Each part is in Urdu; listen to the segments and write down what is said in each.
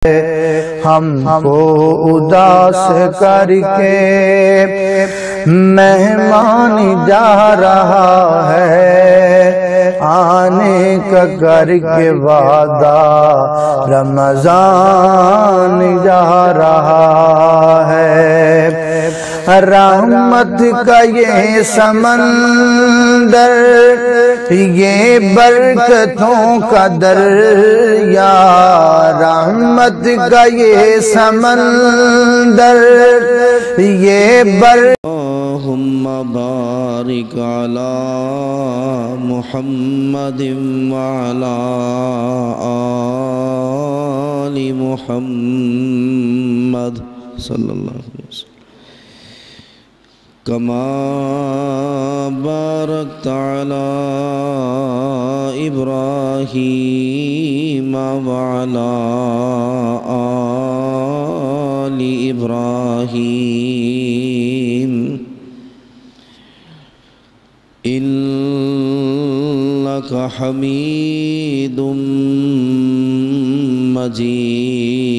ہم کو اداس کر کے مہمان جا رہا ہے، آنے کا کر کے وعدہ رمضان جا رہا ہے۔ رحمت کا یہ سمندر، یہ برکتوں کا دریا، رحمت کا یہ سمندر، یہ اللہم بارک علی محمد وعلی آل محمد صلی اللہ علیہ وسلم کما بارکت علی ابراہیم وعلی آل ابراہیم انک حمید مجید۔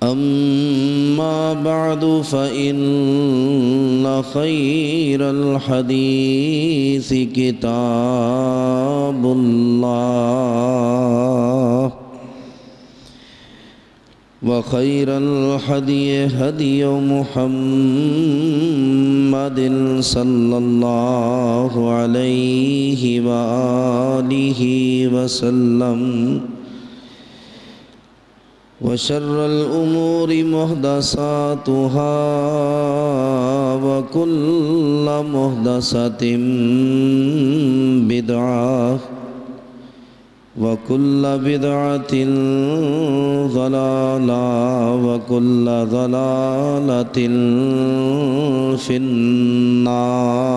اما بعد فإن خیر الحدیث کتاب اللہ وخیر الحدی ہدی محمد صلی اللہ علیہ وآلہ وسلم وشر الأمور محدثاتها وكل محدثة بدعة وكل بدعة ضلالة وكل ضلالة في النار۔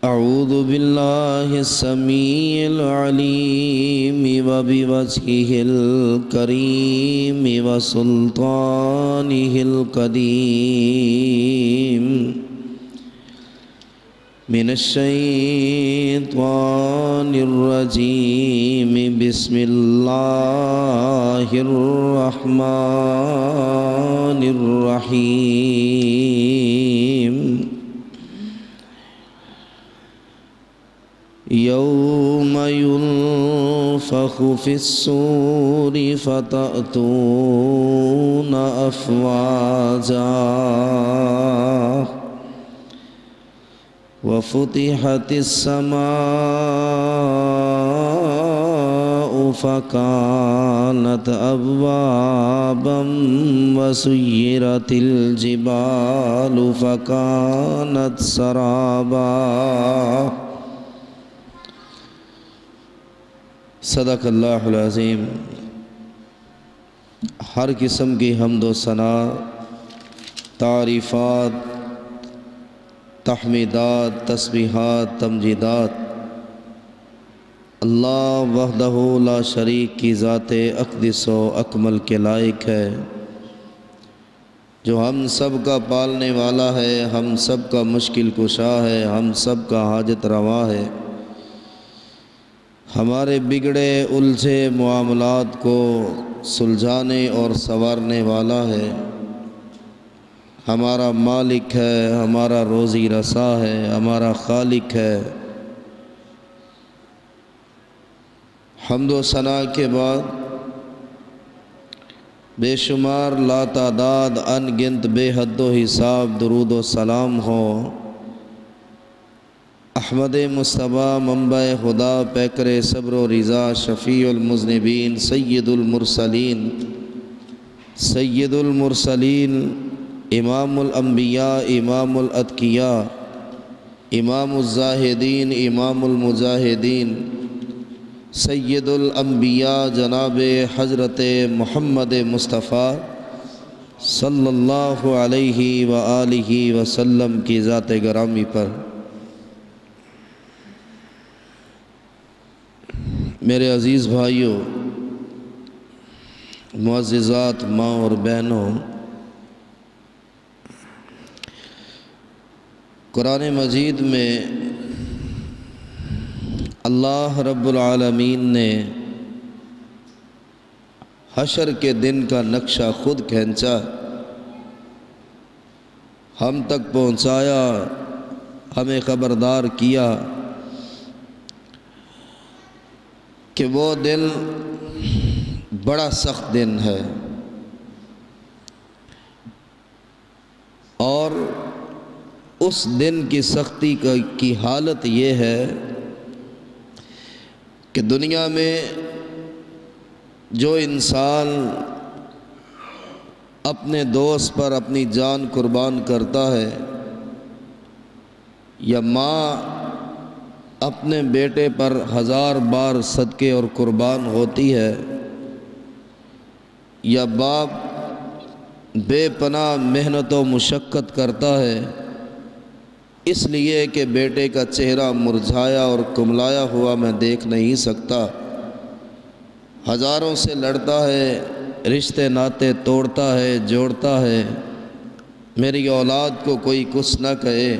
اعوذ باللہ السمیع العلیم وبوجہہ الکریم وسلطانہ القدیم من الشیطان الرجیم، بسم اللہ الرحمن الرحیم۔ یوم ينفخ في الصور فتأتون أفواجا وفتحت السماء فكانت أبوابا وسيرت الجبال فكانت سرابا۔ صدق اللہ العظیم۔ ہر قسم کی حمد و ثنا، تعریفات، تحمیدات، تسبیحات، تمجیدات اللہ وحدہ لا شریک کی ذات اقدس و اکمل کے لائق ہے، جو ہم سب کا پالنے والا ہے، ہم سب کا مشکل کشا ہے، ہم سب کا حاجت روا ہے، ہمارے بگڑے الجھے معاملات کو سلجھانے اور سنوارنے والا ہے، ہمارا مالک ہے، ہمارا روزی رسا ہے، ہمارا خالق ہے۔ حمد و ثنا کے بعد بے شمار لاتعداد ان گنت بے حد و حساب درود و سلام ہو احمد مصطفیٰ منبع خدا، پیکر صبر و رضا، شفیع المذنبین، سید المرسلین، امام الانبیاء، امام الاتقیاء، امام الزاہدین، امام المجاہدین، سید الانبیاء جناب حضرت محمد مصطفیٰ صلی اللہ علیہ وآلہ وسلم کی ذات گرامی پر میرے عزیز بھائیوں، معززات ماں اور بہنوں، قرآن مجید میں اللہ رب العالمین نے حشر کے دن کا نقشہ خود کھینچا، ہم تک پہنچایا، ہمیں خبردار کیا کہ وہ دن بڑا سخت دن ہے، اور اس دن کی سختی کی حالت یہ ہے کہ دنیا میں جو انسان اپنے دوست پر اپنی جان قربان کرتا ہے، یا ماں اپنے بیٹے پر 1000 بار صدقے اور قربان ہوتی ہے، یا باپ بے پناہ محنت و مشقت کرتا ہے اس لیے کہ بیٹے کا چہرہ مرجھایا اور کملایا ہوا میں دیکھ نہیں سکتا، ہزاروں سے لڑتا ہے، رشتے ناتے توڑتا ہے، جوڑتا ہے، میری اولاد کو کوئی کچھ نہ کہے۔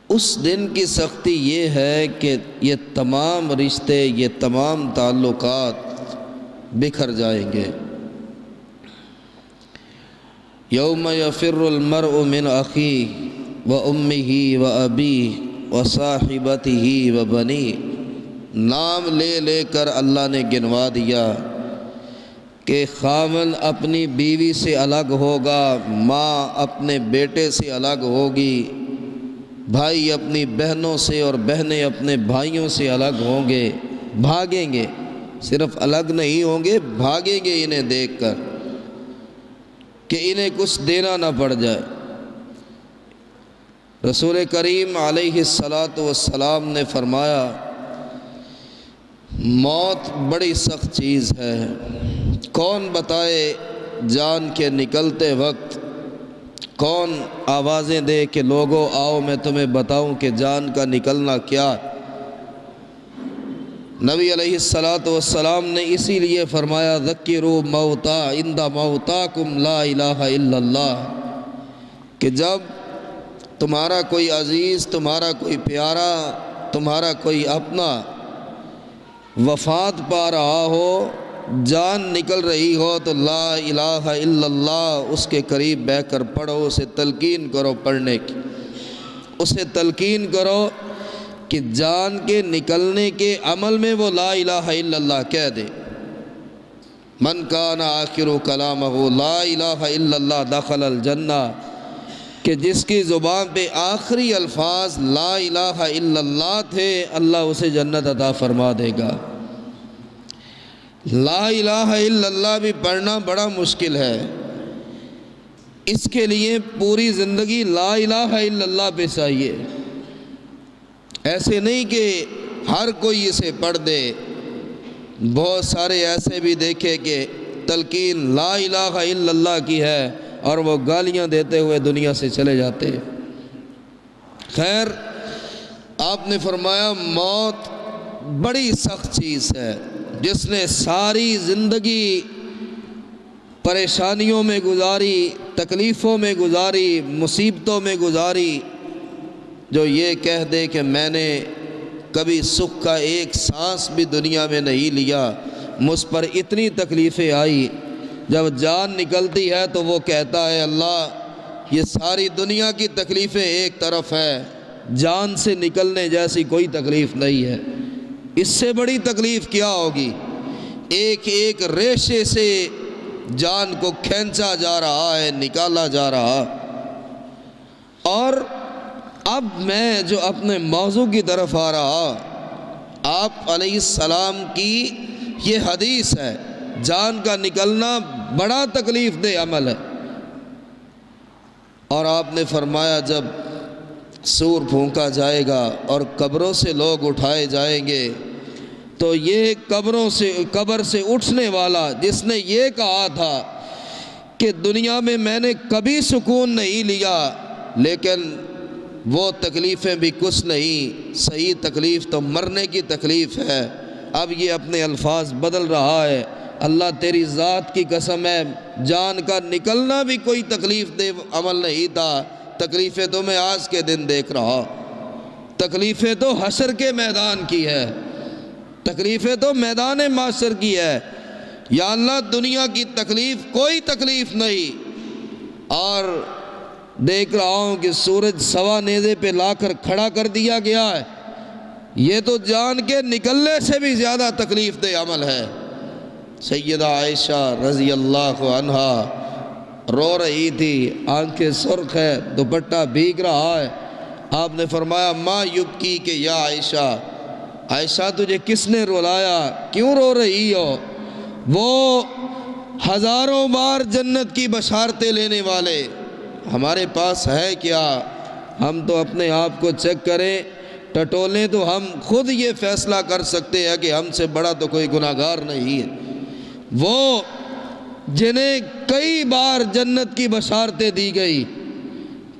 اس دن کی سختی یہ ہے کہ یہ تمام رشتے، یہ تمام تعلقات بکھر جائیں گے۔ یوم یفر المرء من اخیہ وامہ وابیہ وصاحبتہ وبنیہ، نام لے لے کر اللہ نے گنوا دیا کہ خاوند اپنی بیوی سے الگ ہوگا، ماں اپنے بیٹے سے الگ ہوگی، بھائی اپنی بہنوں سے اور بہنیں اپنے بھائیوں سے الگ ہوں گے، بھاگیں گے، صرف الگ نہیں ہوں گے، بھاگیں گے انہیں دیکھ کر کہ انہیں کچھ دینا نہ پڑ جائے۔ رسول کریم علیہ الصلاۃ نے فرمایا موت بڑی سخت چیز ہے، کون بتائے جان کے نکلتے وقت، کون آوازیں دے کہ لوگوں آؤ میں تمہیں بتاؤں کہ جان کا نکلنا کیا۔ نبی علیہ الصلاۃ نے اسی لیے فرمایا ذکروا موتا عند موتاکم لا الہ الا اللہ، کہ جب تمہارا کوئی عزیز، تمہارا کوئی پیارا، تمہارا کوئی اپنا وفات پا رہا ہو، جان نکل رہی ہو، تو لا الہ الا اللہ اس کے قریب بیٹھ کر پڑھو، اسے تلقین کرو پڑھنے کی، اسے تلقین کرو کہ جان کے نکلنے کے عمل میں وہ لا الہ الا اللہ کہہ دے۔ من کان آخر کلامہ لا الہ الا اللہ دخل الجنہ، کہ جس کی زبان پہ آخری الفاظ لا الہ الا اللہ تھے اللہ اسے جنت عطا فرما دے گا۔ لا الہ الا اللہ بھی پڑھنا بڑا مشکل ہے، اس کے لیے پوری زندگی لا الہ الا اللہ پہ چاہیے، ایسے نہیں کہ ہر کوئی اسے پڑھ دے۔ بہت سارے ایسے بھی دیکھے کہ تلقین لا الہ الا اللہ کی ہے اور وہ گالیاں دیتے ہوئے دنیا سے چلے جاتے۔ خیر، آپ نے فرمایا موت بڑی سخت چیز ہے، جس نے ساری زندگی پریشانیوں میں گزاری، تکلیفوں میں گزاری، مصیبتوں میں گزاری، جو یہ کہہ دے کہ میں نے کبھی سکھ کا ایک سانس بھی دنیا میں نہیں لیا، مجھ پر اتنی تکلیفیں آئی، جب جان نکلتی ہے تو وہ کہتا ہے اللہ یہ ساری دنیا کی تکلیفیں ایک طرف ہے، جان سے نکلنے جیسی کوئی تکلیف نہیں ہے۔ اس سے بڑی تکلیف کیا ہوگی؟ ایک ایک ریشے سے جان کو کھینچا جا رہا ہے، نکالا جا رہا۔ اور اب میں جو اپنے موضوع کی طرف آ رہا، آپ علیہ السلام کی یہ حدیث ہے، جان کا نکلنا بڑا تکلیف دہ عمل ہے، اور آپ نے فرمایا جب سور پھونکا جائے گا اور قبروں سے لوگ اٹھائے جائیں گے تو یہ قبر سے اٹھنے والا جس نے یہ کہا تھا کہ دنیا میں نے کبھی سکون نہیں لیا، لیکن وہ تکلیفیں بھی کچھ نہیں، صحیح تکلیف تو مرنے کی تکلیف ہے، اب یہ اپنے الفاظ بدل رہا ہے، اللہ تیری ذات کی قسم ہے جان کا نکلنا بھی کوئی تکلیف دہ عمل نہیں تھا، تکلیفیں تو میں آج کے دن دیکھ رہا، تکلیفیں تو حشر کے میدان کی ہے، تکلیفیں تو میدان معاشر کی ہے۔ یا اللہ دنیا کی تکلیف کوئی تکلیف نہیں، اور دیکھ رہا ہوں کہ سورج سوا نیزے پہ لا کر کھڑا کر دیا گیا ہے، یہ تو جان کے نکلنے سے بھی زیادہ تکلیف دہ عمل ہے۔ سیدہ عائشہ رضی اللہ عنہا رو رہی تھی، آنکھیں سرخ ہے، دوپٹہ بھیگ رہا ہے۔ آپ نے فرمایا ما یبکی کہ یا عائشہ، عائشہ تجھے کس نے رلایا، کیوں رو رہی ہو؟ وہ ہزاروں بار جنت کی بشارتیں لینے والے ہمارے پاس ہے کیا؟ ہم تو اپنے آپ کو چیک کریں، ٹٹولیں تو ہم خود یہ فیصلہ کر سکتے ہیں کہ ہم سے بڑا تو کوئی گناہگار نہیں ہے۔ وہ جنہیں کئی بار جنت کی بشارتیں دی گئی،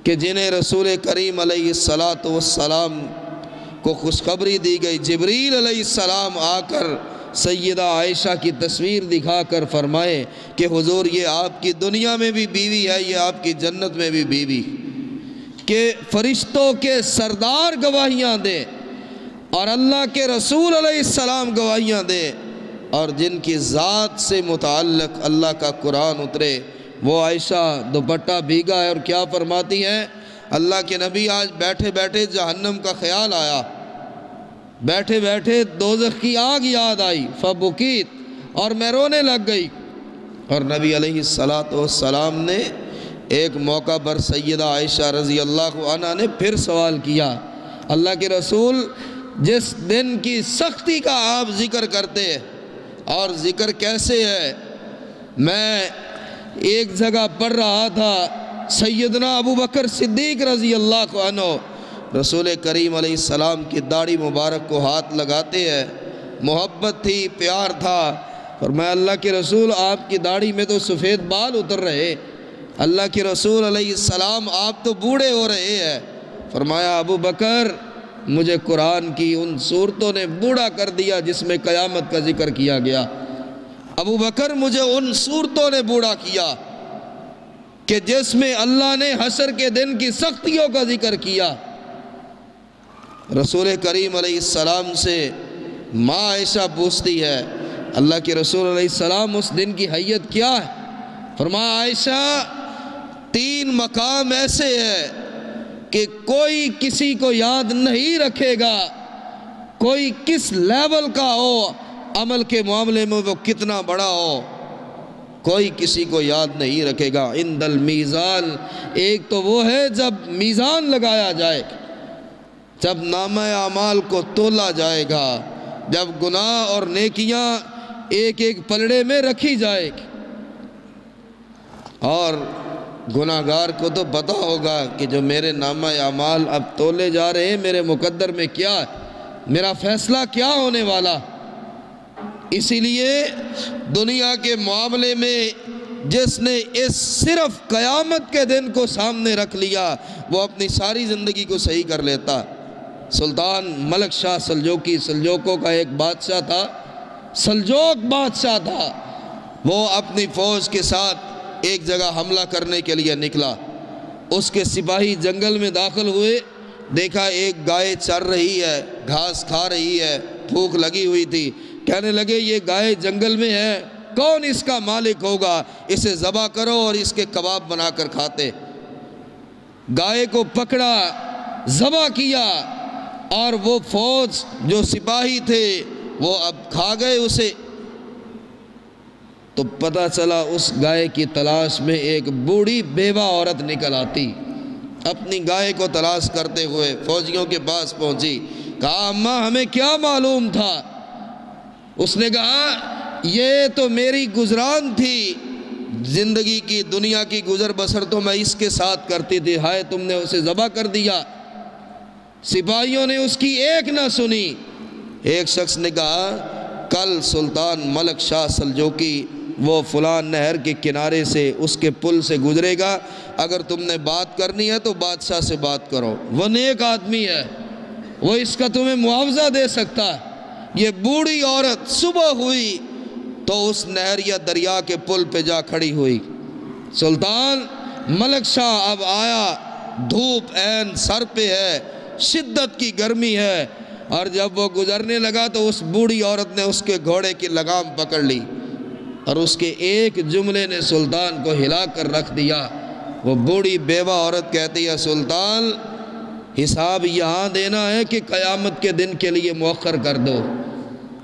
کہ جنہیں رسول کریم علیہ السلام کو خوشخبری دی گئی، جبریل علیہ السلام آ کر سیدہ عائشہ کی تصویر دکھا کر فرمائے کہ حضور یہ آپ کی دنیا میں بھی بیوی ہے، یہ آپ کی جنت میں بھی بیوی، کہ فرشتوں کے سردار گواہیاں دیں اور اللہ کے رسول علیہ السلام گواہیاں دیں، اور جن کی ذات سے متعلق اللہ کا قرآن اترے۔ وہ عائشہ دوپٹہ بھیگا ہے اور کیا فرماتی ہیں؟ اللہ کے نبی آج بیٹھے بیٹھے جہنم کا خیال آیا، بیٹھے بیٹھے دوزخ کی آگ یاد آئی، فبکیت، اور میں رونے لگ گئی۔ اور نبی علیہ السلام نے ایک موقع پر سیدہ عائشہ رضی اللہ عنہ نے پھر سوال کیا، اللہ کے رسول جس دن کی سختی کا آپ ذکر کرتے ہیں، اور ذکر کیسے ہے؟ میں ایک جگہ پڑھ رہا تھا، سیدنا ابو بکر صدیق رضی اللہ عنہ رسول کریم علیہ السلام کی داڑھی مبارک کو ہاتھ لگاتے ہیں، محبت تھی، پیار تھا۔ فرمایا اللہ کے رسول آپ کی داڑھی میں تو سفید بال اتر رہے، اللہ کے رسول علیہ السلام آپ تو بوڑھے ہو رہے ہیں۔ فرمایا ابو بکر مجھے قرآن کی ان صورتوں نے بوڑھا کر دیا جس میں قیامت کا ذکر کیا گیا، ابو بکر مجھے ان صورتوں نے بوڑھا کیا کہ جس میں اللہ نے حشر کے دن کی سختیوں کا ذکر کیا۔ رسول کریم علیہ السلام سے ماں عائشہ پوچھتی ہے اللہ کے رسول علیہ السلام اس دن کی حیت کیا ہے؟ فرمایا عائشہ 3 مقام ایسے ہیں کہ کوئی کسی کو یاد نہیں رکھے گا، کوئی کس لیول کا ہو، عمل کے معاملے میں وہ کتنا بڑا ہو، کوئی کسی کو یاد نہیں رکھے گا۔ عند المیزان، ایک تو وہ ہے جب میزان لگایا جائے گا، جب نامہ اعمال کو تولا جائے گا، جب گناہ اور نیکیاں ایک ایک پلڑے میں رکھی جائے گی، اور گناہگار کو تو پتہ ہوگا کہ جو میرے نامہ اعمال اب تولے جا رہے ہیں میرے مقدر میں کیا ہے، میرا فیصلہ کیا ہونے والا۔ اسی لیے دنیا کے معاملے میں جس نے اس صرف قیامت کے دن کو سامنے رکھ لیا وہ اپنی ساری زندگی کو صحیح کر لیتا۔ سلطان ملک شاہ سلجوقی، سلجوقوں کا ایک بادشاہ تھا، سلجوق بادشاہ تھا، وہ اپنی فوج کے ساتھ ایک جگہ حملہ کرنے کے لیے نکلا۔ اس کے سپاہی جنگل میں داخل ہوئے، دیکھا ایک گائے چر رہی ہے، گھاس کھا رہی ہے، بھوک لگی ہوئی تھی، کہنے لگے یہ گائے جنگل میں ہے، کون اس کا مالک ہوگا، اسے ذبح کرو اور اس کے کباب بنا کر کھاتے۔ گائے کو پکڑا، ذبح کیا، اور وہ فوج جو سپاہی تھے وہ اب کھا گئے اسے۔ تو پتہ چلا اس گائے کی تلاش میں ایک بوڑھی بیوہ عورت نکل آتی، اپنی گائے کو تلاش کرتے ہوئے فوجیوں کے پاس پہنچی، کہا اماں ہمیں کیا معلوم تھا؟ اس نے کہا یہ تو میری گزران تھی، زندگی کی دنیا کی گزر بسر تو میں اس کے ساتھ کرتی تھی، ہائے تم نے اسے ذبح کر دیا۔ سپاہیوں نے اس کی ایک نہ سنی۔ ایک شخص نے کہا کل سلطان ملک شاہ سلجوقی وہ فلان نہر کے کنارے سے اس کے پل سے گزرے گا، اگر تم نے بات کرنی ہے تو بادشاہ سے بات کرو، وہ نیک آدمی ہے، وہ اس کا تمہیں معاوضہ دے سکتا ہے۔ یہ بوڑھی عورت صبح ہوئی تو اس نہر یا دریا کے پل پہ جا کھڑی ہوئی۔ سلطان ملک شاہ اب آیا، دھوپ عین سر پہ ہے، شدت کی گرمی ہے، اور جب وہ گزرنے لگا تو اس بوڑھی عورت نے اس کے گھوڑے کی لگام پکڑ لی اور اس کے ایک جملے نے سلطان کو ہلا کر رکھ دیا۔ وہ بوڑھی بیوہ عورت کہتی ہے سلطان حساب یہاں دینا ہے کہ قیامت کے دن کے لیے مؤخر کر دو؟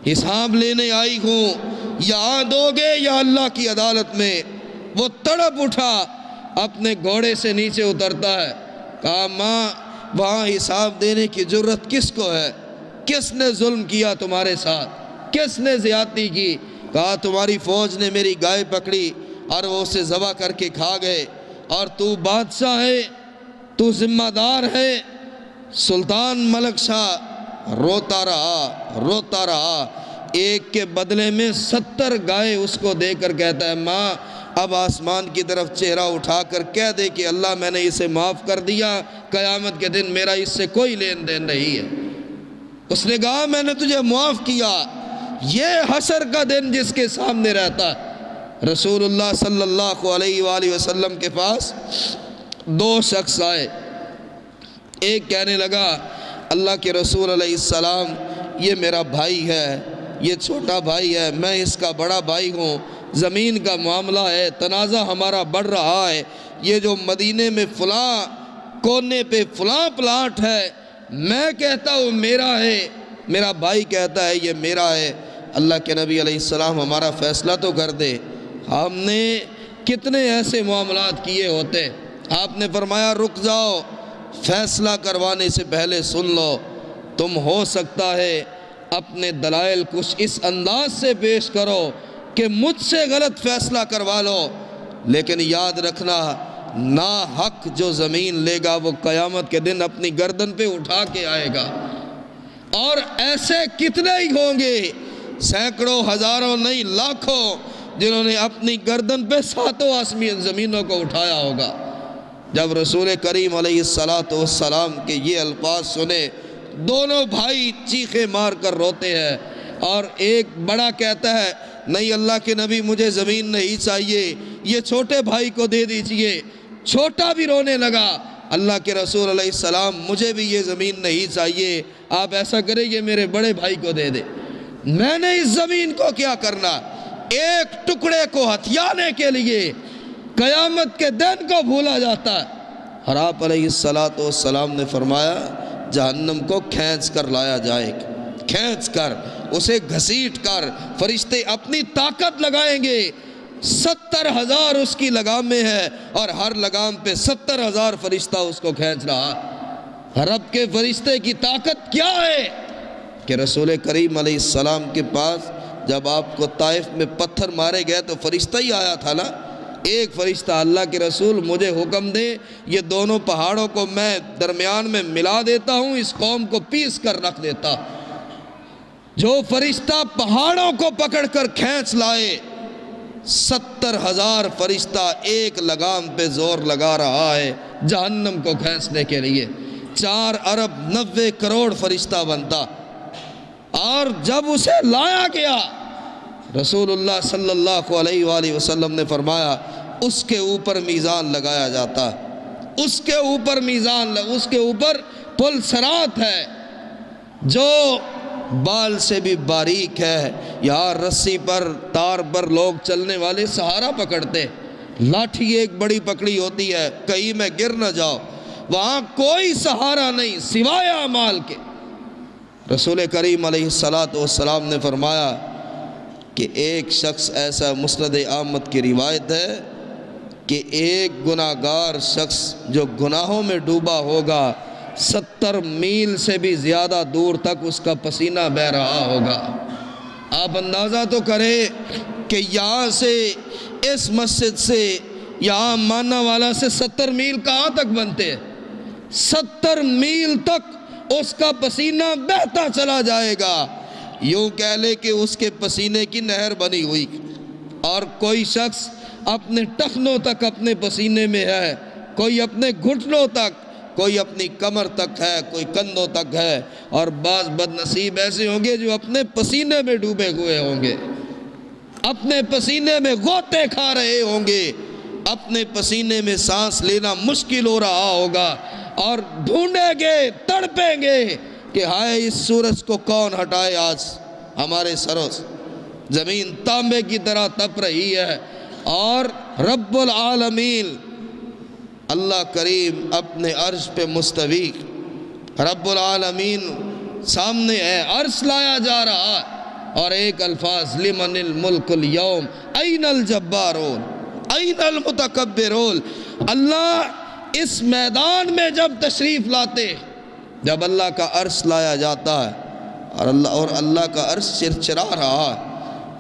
حساب لینے آئی ہوں، یہاں دو گے یا اللہ کی عدالت میں؟ وہ تڑپ اٹھا، اپنے گھوڑے سے نیچے اترتا ہے، کہا ماں وہاں حساب دینے کی جرت کس کو ہے؟ کس نے ظلم کیا تمہارے ساتھ؟ کس نے زیادتی کی؟ کہا تمہاری فوج نے میری گائے پکڑی اور وہ اسے ذبح کر کے کھا گئے، اور تو بادشاہ ہے، تو ذمہ دار ہے۔ سلطان ملک شاہ روتا رہا، ایک کے بدلے میں 70 گائے اس کو دے کر کہتا ہے ماں اب آسمان کی طرف چہرہ اٹھا کر کہہ دے کہ اللہ میں نے اسے معاف کر دیا، قیامت کے دن میرا اس سے کوئی لین دین نہیں ہے۔ اس نے کہا میں نے تجھے معاف کیا۔ یہ حشر کا دن جس کے سامنے رہتا، رسول اللہ صلی اللہ علیہ وآلہ وسلم کے پاس 2 شخص آئے۔ ایک کہنے لگا اللہ کے رسول علیہ السلام یہ میرا بھائی ہے، یہ چھوٹا بھائی ہے، میں اس کا بڑا بھائی ہوں، زمین کا معاملہ ہے، تنازع ہمارا بڑھ رہا ہے، یہ جو مدینے میں فلاں کونے پہ فلاں پلاٹ ہے میں کہتا ہوں میرا ہے، میرا بھائی کہتا ہے یہ میرا ہے، اللہ کے نبی علیہ السلام ہمارا فیصلہ تو کر دے۔ ہم نے کتنے ایسے معاملات کیے ہوتے، آپ نے فرمایا رک جاؤ، فیصلہ کروانے سے پہلے سن لو، تم ہو سکتا ہے اپنے دلائل کچھ اس انداز سے پیش کرو کہ مجھ سے غلط فیصلہ کروا لو، لیکن یاد رکھنا ناحق جو زمین لے گا وہ قیامت کے دن اپنی گردن پہ اٹھا کے آئے گا۔ اور ایسے کتنے ہی ہوں گے، سینکڑوں ہزاروں نہیں لاکھوں، جنہوں نے اپنی گردن پہ 7 آسمان زمینوں کو اٹھایا ہوگا۔ جب رسول کریم علیہ السلام کے یہ الفاظ سنے، دونوں بھائی چیخیں مار کر روتے ہیں، اور ایک بڑا کہتا ہے نہیں اللہ کے نبی مجھے زمین نہیں چاہیے، یہ چھوٹے بھائی کو دے دیجئے۔ چھوٹا بھی رونے لگا، اللہ کے رسول علیہ السلام مجھے بھی یہ زمین نہیں چاہیے، آپ ایسا کریں یہ میرے بڑے بھائی کو دے دے، میں نے اس زمین کو کیا کرنا؟ ایک ٹکڑے کو ہتھیانے کے لیے قیامت کے دن کو بھولا جاتا ہے۔ اور آپ علیہ السلام نے فرمایا جہنم کو کھینچ کر لایا جائے گا، کھینچ کر اسے گھسیٹ کر فرشتے اپنی طاقت لگائیں گے، 70,000 اس کی لگام میں ہے، اور ہر لگام پہ 70,000 فرشتہ اس کو کھینچ رہا۔ رب کے فرشتے کی طاقت کیا ہے کہ رسول کریم علیہ السلام کے پاس جب آپ کو طائف میں پتھر مارے گئے تو فرشتہ ہی آیا تھا نا، ایک فرشتہ اللہ کے رسول مجھے حکم دے یہ دونوں پہاڑوں کو میں درمیان میں ملا دیتا ہوں، اس قوم کو پیس کر رکھ دیتا۔ جو فرشتہ پہاڑوں کو پکڑ کر کھینچ لائے، 70,000 فرشتہ ایک لگام پہ زور لگا رہا ہے جہنم کو کھینچنے کے لیے، 4 ارب 90 کروڑ فرشتہ بنتا۔ اور جب اسے لایا گیا رسول اللہ صلی اللہ علیہ وآلہ وسلم نے فرمایا اس کے اوپر میزان لگایا جاتا، اس کے اوپر میزان، اس کے اوپر پل صراط ہے جو بال سے بھی باریک ہے، یہاں رسی پر تار پر لوگ چلنے والے سہارا پکڑتے، لاٹھی ایک بڑی پکڑی ہوتی ہے کہیں میں گر نہ جاؤ، وہاں کوئی سہارا نہیں سوائے اعمال کے۔ رسول کریم علیہ السلام نے فرمایا کہ ایک شخص ایسا، مسند احمد کی روایت ہے کہ ایک گناہگار شخص جو گناہوں میں ڈوبا ہوگا 70 میل سے بھی زیادہ دور تک اس کا پسینہ بہہ رہا ہوگا۔ آپ اندازہ تو کریں کہ یہاں سے اس مسجد سے یہاں مانا والا سے 70 میل کہاں تک بنتے ہیں؟ 70 میل تک اس کا پسینہ بہتا چلا جائے گا، یوں کہہ لے کہ اس کے پسینے کی نہر بنی ہوئی، اور کوئی شخص اپنے ٹخنوں تک اپنے پسینے میں ہے، کوئی اپنے گھٹنوں تک، کوئی اپنی کمر تک ہے، کوئی کندھوں تک ہے، اور بعض بد نصیب ایسے ہوں گے جو اپنے پسینے میں ڈوبے ہوئے ہوں گے، اپنے پسینے میں غوطے کھا رہے ہوں گے۔ اپنے پسینے میں سانس لینا مشکل ہو رہا ہوگا اور ڈھونڈیں گے، تڑپیں گے کہ ہائے اس سورج کو کون ہٹائے آج ہمارے سروں سے۔ زمین تانبے کی طرح تپ رہی ہے اور رب العالمین اللہ کریم اپنے عرش پہ مستوی، رب العالمین سامنے ہے، عرش لایا جا رہا ہے اور ایک الفاظ لمن الملک اليوم این الجبارون این المتکبرون۔ اللہ اس میدان میں جب تشریف لاتے، جب اللہ کا عرش لایا جاتا ہے اور اللہ کا عرش چرچرا رہا ہے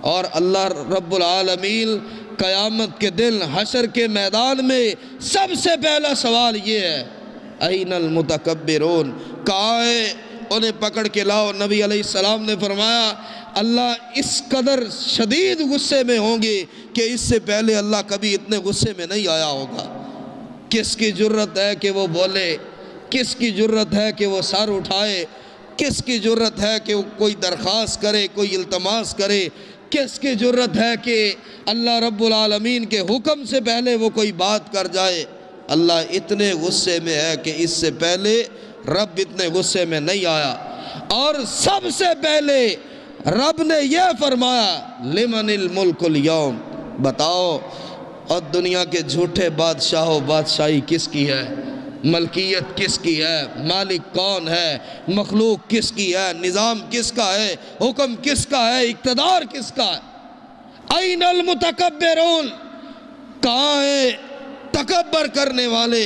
اور اللہ رب العالمین قیامت کے دن حشر کے میدان میں سب سے پہلا سوال یہ ہے این المتکبرون، کہاں ہے؟ انہیں پکڑ کے لاؤ۔ نبی علیہ السلام نے فرمایا اللہ اس قدر شدید غصے میں ہوں گے کہ اس سے پہلے اللہ کبھی اتنے غصے میں نہیں آیا ہوگا۔ کس کی جرت ہے کہ وہ بولے؟ کس کی جرت ہے کہ وہ سر اٹھائے؟ کس کی جرت ہے کہ وہ کوئی درخواست کرے، کوئی التماس کرے؟ کس کی جرت ہے کہ اللہ رب العالمین کے حکم سے پہلے وہ کوئی بات کر جائے؟ اللہ اتنے غصے میں ہے کہ اس سے پہلے رب اتنے غصے میں نہیں آیا۔ اور سب سے پہلے رب نے یہ فرمایا لمن الملک اليوم، بتاؤ اور دنیا کے جھوٹے بادشاہوں بادشاہی کس کی ہے؟ ملکیت کس کی ہے؟ مالک کون ہے؟ مخلوق کس کی ہے؟ نظام کس کا ہے؟ حکم کس کا ہے؟ اقتدار کس کا ہے؟ این المتکبرون، کہاں ہے تکبر کرنے والے،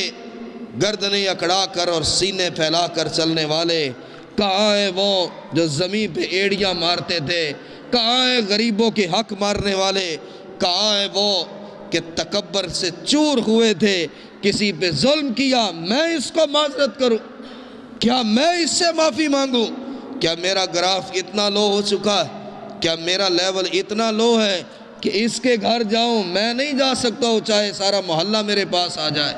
گردنیں اکڑا کر اور سینے پھیلا کر چلنے والے؟ کہاں ہے وہ جو زمین پہ ایڑیاں مارتے تھے؟ کہاں ہے غریبوں کے حق مارنے والے؟ کہاں ہے وہ کہ تکبر سے چور ہوئے تھے، کسی پہ ظلم کیا میں اس کو معذرت کروں؟ کیا میں اس سے معافی مانگوں؟ کیا میرا گراف اتنا لو ہو چکا ہے؟ کیا میرا لیول اتنا لو ہے کہ اس کے گھر جاؤں میں نہیں جا سکتا ہوں چاہے سارا محلہ میرے پاس آ جائے؟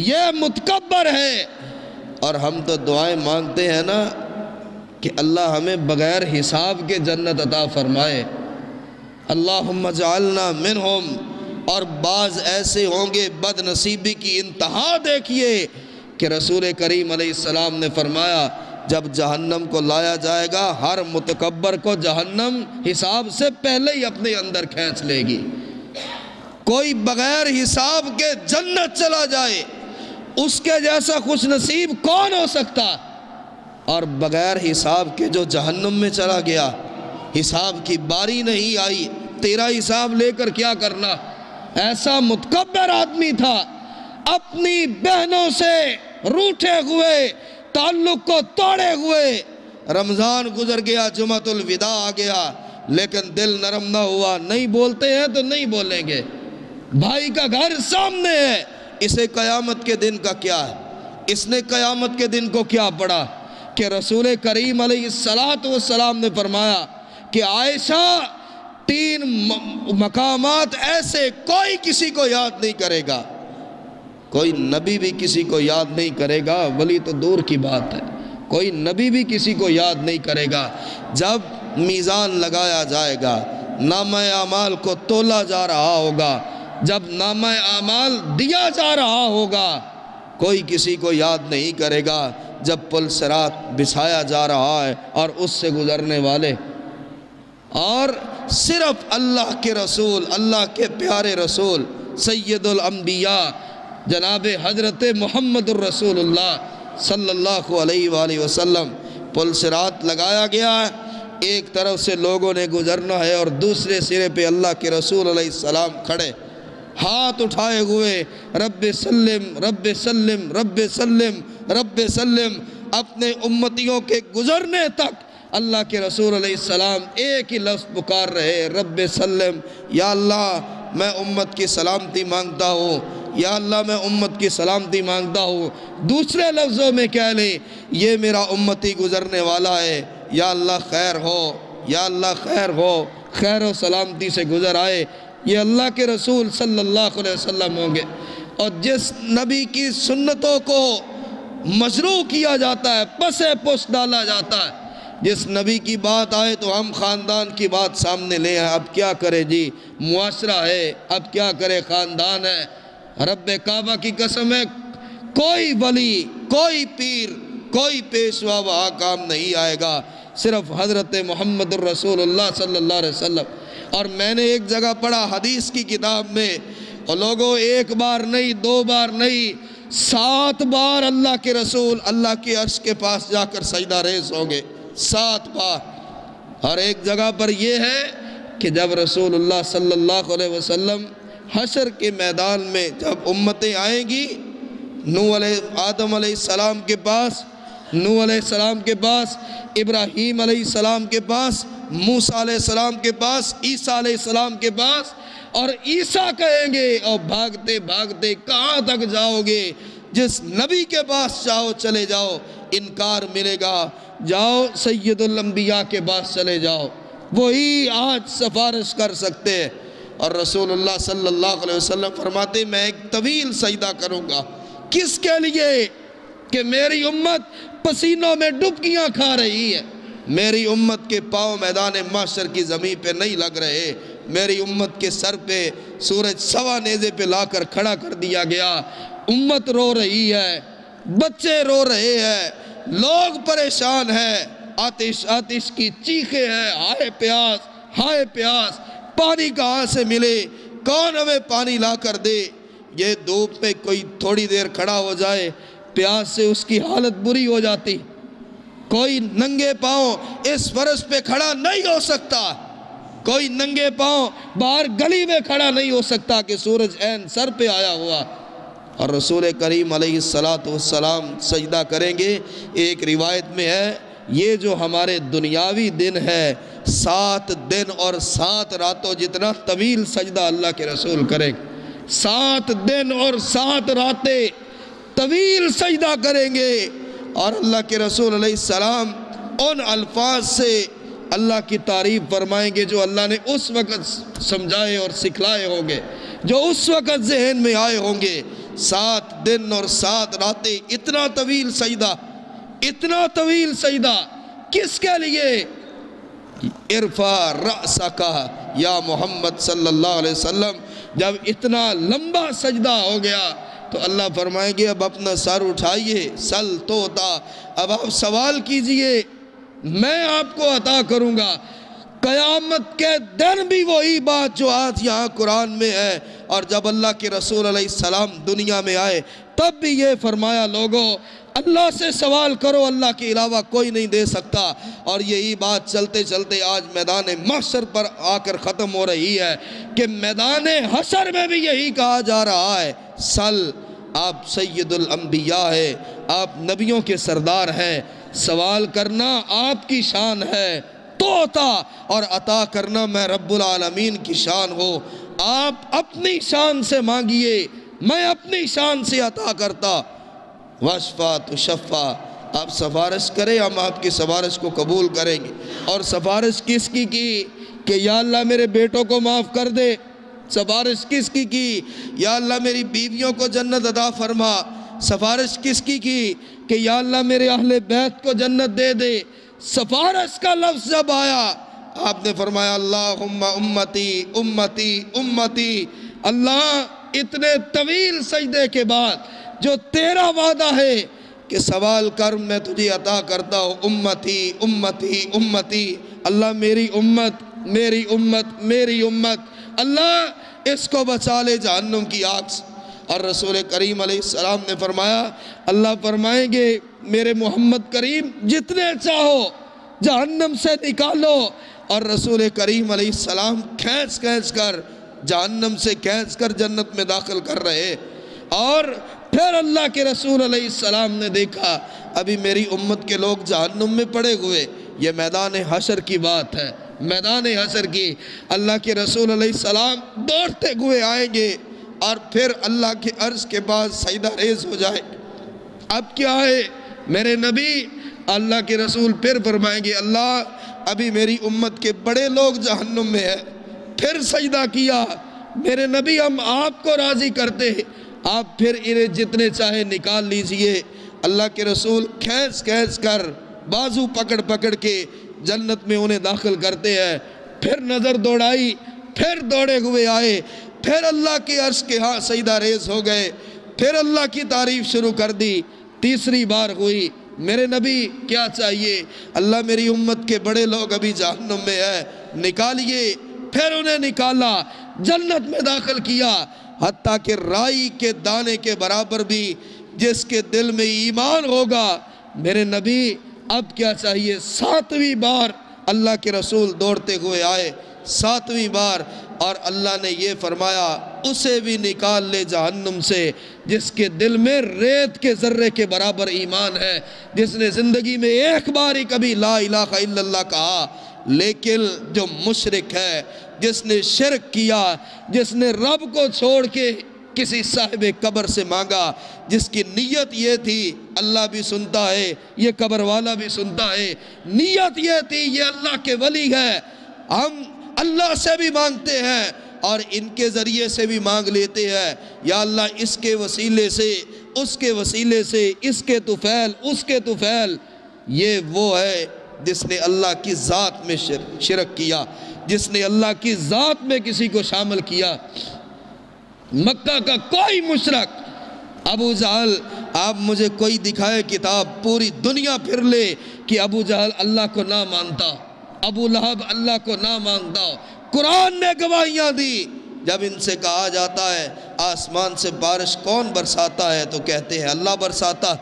یہ متکبر ہے۔ اور ہم تو دعائیں مانگتے ہیں نا کہ اللہ ہمیں بغیر حساب کے جنت عطا فرمائے، اللہم اجعلنا منہم۔ اور بعض ایسے ہوں گے، بد نصیبی کی انتہا دیکھیے کہ رسول کریم علیہ السلام نے فرمایا جب جہنم کو لایا جائے گا ہر متکبر کو جہنم حساب سے پہلے ہی اپنے اندر کھینچ لے گی۔ کوئی بغیر حساب کے جنت چلا جائے اس کے جیسا خوش نصیب کون ہو سکتا؟ اور بغیر حساب کے جو جہنم میں چلا گیا، حساب کی باری نہیں آئی، تیرا حساب لے کر کیا کرنا؟ ایسا متکبر آدمی تھا، اپنی بہنوں سے روٹھے ہوئے، تعلق کو توڑے ہوئے۔ رمضان گزر گیا، جمعۃ الوداع آ گیا، لیکن دل نرم نہ ہوا۔ نہیں بولتے ہیں تو نہیں بولیں گے، بھائی کا گھر سامنے ہے، اسے قیامت کے دن کا کیا ہے؟ اس نے قیامت کے دن کو کیا پڑھا کہ رسول کریم علیہ السلام نے فرمایا کہ عائشہ 3 مقامات ایسے کوئی کسی کو یاد نہیں کرے گا، کوئی نبی بھی کسی کو یاد نہیں کرے گا، ولی تو دور کی بات ہے، کوئی نبی بھی کسی کو یاد نہیں کرے گا۔ جب میزان لگایا جائے گا، نامہ اعمال کو تولا جا رہا ہوگا، جب نامہ اعمال دیا جا رہا ہوگا، کوئی کسی کو یاد نہیں کرے گا۔ جب پل صراط بچھایا جا رہا ہے اور اس سے گزرنے والے اور صرف اللہ کے رسول، اللہ کے پیارے رسول سید الانبیاء جناب حضرت محمد الرسول اللہ صلی اللہ علیہ وآلہ وسلم، پل صراط لگایا گیا ہے، ایک طرف سے لوگوں نے گزرنا ہے اور دوسرے سرے پہ اللہ کے رسول علیہ السلام کھڑے ہاتھ اٹھائے ہوئے، رب سلم رب سلم رب سلم رب سلم۔ اپنے امتیوں کے گزرنے تک اللہ کے رسول علیہ السلام ایک ہی لفظ پکار رہے، رب سلم۔ یا اللہ میں امت کی سلامتی مانگتا ہوں، یا اللہ میں امت کی سلامتی مانگتا ہوں۔ دوسرے لفظوں میں کہہ لیں یہ میرا امتی گزرنے والا ہے، یا اللہ خیر ہو، یا اللہ خیر ہو، خیر و سلامتی سے گزر آئے۔ یہ اللہ کے رسول صلی اللہ علیہ وسلم ہوں گے۔ اور جس نبی کی سنتوں کو مشروع کیا جاتا ہے، پسے پس ڈالا جاتا ہے، جس نبی کی بات آئے تو ہم خاندان کی بات سامنے لے آئے۔ اب کیا کرے جی، معاشرہ ہے، اب کیا کرے، خاندان ہے، رب کعبہ کی قسم ہے، کوئی ولی، کوئی پیر، کوئی پیشوا وہاں کام نہیں آئے گا، صرف حضرت محمد الرسول اللہ صلی اللہ علیہ وسلم۔ اور میں نے ایک جگہ پڑھا حدیث کی کتاب میں، اور لوگوں ایک بار نہیں، دو بار نہیں، 7 بار اللہ کے رسول اللہ کے عرش کے پاس جا کر سجدہ ریز ہوں گے، 7 بار۔ اور ایک جگہ پر یہ ہے کہ جب رسول اللہ صلی اللہ علیہ وسلم حشر کے میدان میں جب امتیں آئیں گی، آدم علیہ السلام کے پاس، نوح علیہ السلام کے پاس، ابراہیم علیہ السلام کے پاس، موسیٰ علیہ السلام کے پاس، عیسیٰ علیہ السلام کے پاس، اور عیسیٰ کہیں گے اور بھاگتے بھاگتے کہاں تک جاؤ گے؟ جس نبی کے پاس چاہو چلے جاؤ، انکار ملے گا، جاؤ سید الانبیاء کے پاس چلے جاؤ، وہی آج سفارش کر سکتے ہیں۔ اور رسول اللہ صلی اللہ علیہ وسلم فرماتے میں ایک طویل سجدہ کروں گا، کس کے لیے؟ کہ میری امت پسینوں میں ڈبکیاں کھا رہی ہے، میری امت کے پاؤں میدان محشر کی زمین پہ نہیں لگ رہے، میری امت کے سر پہ سورج سوا نیزے پہ لا کر کھڑا کر دیا گیا، امت رو رہی ہے، بچے رو رہے ہیں، لوگ پریشان ہیں، آتش آتش کی چیخیں ہیں، ہائے پیاس، ہائے پیاس، پانی کہاں سے ملے، کون ہمیں پانی لا کر دے؟ یہ دھوپ میں کوئی تھوڑی دیر کھڑا ہو جائے، پیاس سے اس کی حالت بری ہو جاتی، کوئی ننگے پاؤں اس فرش پہ کھڑا نہیں ہو سکتا، کوئی ننگے پاؤں باہر گلی میں کھڑا نہیں ہو سکتا کہ سورج عین سر پہ آیا ہوا۔ اور رسول کریم علیہ السلام سجدہ کریں گے۔ ایک روایت میں ہے یہ جو ہمارے دنیاوی دن ہے 7 دن اور 7 راتوں جتنا طویل سجدہ اللہ کے رسول کریں گے، 7 دن اور 7 راتیں طویل سجدہ کریں گے۔ اور اللہ کے رسول علیہ السلام ان الفاظ سے اللہ کی تعریف فرمائیں گے جو اللہ نے اس وقت سمجھائے اور سکھلائے ہوں گے، جو اس وقت ذہن میں آئے ہوں گے۔ 7 دن اور 7 راتیں، اتنا طویل سجدہ، اتنا طویل سجدہ کس کے لیے؟ ارفع رأسک یا محمد صلی اللہ علیہ وسلم۔ جب اتنا لمبا سجدہ ہو گیا تو اللہ فرمائیں گے اب اپنا سر اٹھائیے، سل توتا، اب آپ سوال کیجئے، میں آپ کو عطا کروں گا۔ قیامت کے دن بھی وہی بات جو آج یہاں قرآن میں ہے، اور جب اللہ کے رسول علیہ السلام دنیا میں آئے تب بھی یہ فرمایا لوگوں اللہ سے سوال کرو، اللہ کے علاوہ کوئی نہیں دے سکتا۔ اور یہی بات چلتے چلتے آج میدان محشر پر آ کر ختم ہو رہی ہے کہ میدان حشر میں بھی یہی کہا جا رہا ہے، سل، آپ سید الانبیاء ہے، آپ نبیوں کے سردار ہیں، سوال کرنا آپ کی شان ہے، توتا اور عطا کرنا میں رب العالمین کی شان ہو۔ آپ اپنی شان سے مانگیے، میں اپنی شان سے عطا کرتا۔ واشفا تشفا، آپ سفارش کریں، ہم آپ کی سفارش کو قبول کریں گے۔ اور سفارش کس کی کہ یا اللہ میرے بیٹوں کو معاف کر دے؟ سفارش کس کی یا اللہ میری بیویوں کو جنت عطا فرما؟ سفارش کس کی کہ یا اللہ میرے اہل بیت کو جنت دے دے؟ سفارش کا لفظ جب آیا آپ نے فرمایا اللہم امتی امتی امتی۔ اللہ اتنے طویل سجدے کے بعد جو تیرا وعدہ ہے کہ سوال کر میں تجھے عطا کرتا ہوں، امتی امتی امتی، اللہ میری امت میری امت میری امت، اللہ اس کو بچا لے جہنم کی آگ سے۔ اور رسول کریم علیہ السلام نے فرمایا، اللہ فرمائیں گے میرے محمد کریم جتنے چاہو جہنم سے نکالو، اور رسول کریم علیہ السلام کھینچ کھینچ کر جہنم سے کھینچ کر جنت میں داخل کر رہے۔ اور پھر اللہ کے رسول علیہ السلام نے دیکھا ابھی میری امت کے لوگ جہنم میں پڑے ہوئے، یہ میدان حشر کی بات ہے، میدان حشر کی۔ اللہ کے رسول علیہ السلام دوڑتے ہوئے آئیں گے اور پھر اللہ کے عرش کے بعد سجدہ ریز ہو جائے۔ اب کیا ہے میرے نبی؟ اللہ کے رسول پھر فرمائیں گے اللہ ابھی میری امت کے بڑے لوگ جہنم میں ہیں۔ پھر سجدہ کیا، میرے نبی ہم آپ کو راضی کرتے ہیں، آپ پھر انہیں جتنے چاہے نکال لیجئے۔ اللہ کے رسول کھینچ کھینچ کر بازو پکڑ پکڑ کے جنت میں انہیں داخل کرتے ہیں۔ پھر نظر دوڑائی، پھر دوڑے ہوئے آئے، پھر اللہ کے عرش کے ہاں سجدہ ریز ہو گئے، پھر اللہ کی تعریف شروع کر دی۔ تیسری بار ہوئی، میرے نبی کیا چاہیے؟ اللہ میری امت کے بڑے لوگ ابھی جہنم میں ہے، نکالیے۔ پھر انہیں نکالا، جنت میں داخل کیا، حتیٰ کہ رائی کے دانے کے برابر بھی جس کے دل میں ایمان ہوگا، میرے نبی اب کیا چاہیے؟ 7ویں بار اللہ کے رسول دوڑتے ہوئے آئے، 7ویں بار، اور اللہ نے یہ فرمایا اسے بھی نکال لے جہنم سے جس کے دل میں ریت کے ذرے کے برابر ایمان ہے، جس نے زندگی میں ایک بار ہی کبھی لا الہ الا اللہ کہا، لیکن جو مشرک ہے، جس نے شرک کیا، جس نے رب کو چھوڑ کے کسی صاحب قبر سے مانگا، جس کی نیت یہ تھی اللہ بھی سنتا ہے، یہ قبر والا بھی سنتا ہے، نیت یہ تھی یہ اللہ کے ولی ہے، ہم اللہ سے بھی مانگتے ہیں اور ان کے ذریعے سے بھی مانگ لیتے ہیں، یا اللہ اس کے وسیلے سے، اس کے وسیلے سے، اس کے طفیل، اس کے طفیل، یہ وہ ہے جس نے اللہ کی ذات میں شرک کیا، جس نے اللہ کی ذات میں کسی کو شامل کیا۔ مکہ کا کوئی مشرک، ابو جہل، آپ مجھے کوئی دکھائے کتاب پوری دنیا پھر لے کہ ابو جہل اللہ کو نہ مانتا، ابو لہب اللہ کو نہ مانتا۔ قرآن نے گواہیاں دی، جب ان سے کہا جاتا ہے آسمان سے بارش کون برساتا ہے تو کہتے ہیں اللہ برساتا،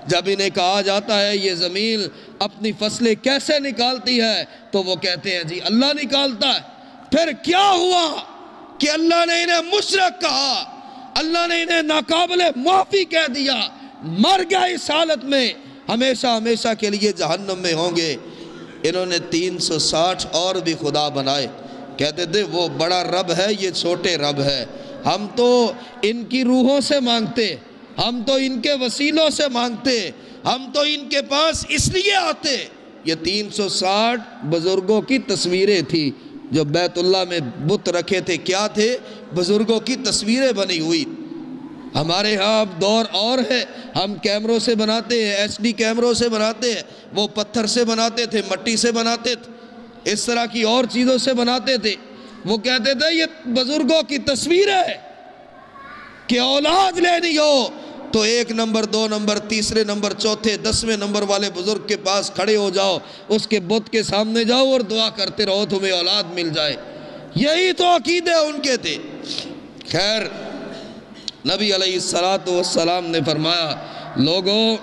جب انہیں کہا جاتا ہے یہ زمین اپنی فصلیں کیسے نکالتی ہے تو وہ کہتے ہیں جی اللہ نکالتا ہے۔ پھر کیا ہوا کہ اللہ نے انہیں مشرک کہا، اللہ نے انہیں ناقابل معافی کہہ دیا، مر گئے اس حالت میں، ہمیشہ ہمیشہ کے لیے جہنم میں ہوں گے۔ انہوں نے 360 اور بھی خدا بنائے، کہتے تھے وہ بڑا رب ہے، یہ چھوٹے رب ہے، ہم تو ان کی روحوں سے مانگتے، ہم تو ان کے وسیلوں سے مانگتے، ہم تو ان کے پاس اس لیے آتے۔ یہ 360 بزرگوں کی تصویریں تھی جو بیت اللہ میں بت رکھے تھے، کیا تھے؟ بزرگوں کی تصویریں بنی ہوئی۔ ہمارے ہاں اب دور اور ہے، ہم کیمروں سے بناتے ہیں، ایچ ڈی کیمروں سے بناتے ہیں، وہ پتھر سے بناتے تھے، مٹی سے بناتے تھے، اس طرح کی اور چیزوں سے بناتے تھے۔ وہ کہتے تھے یہ بزرگوں کی تصویر ہے کہ اولاد لینی ہو تو 1 نمبر 2 نمبر 3 نمبر 4 10ویں نمبر والے بزرگ کے پاس کھڑے ہو جاؤ، اس کے بت کے سامنے جاؤ اور دعا کرتے رہو تمہیں اولاد مل جائے، یہی تو عقیدے ان کے تھے۔ خیر، نبی علیہ السلام نے فرمایا لوگوں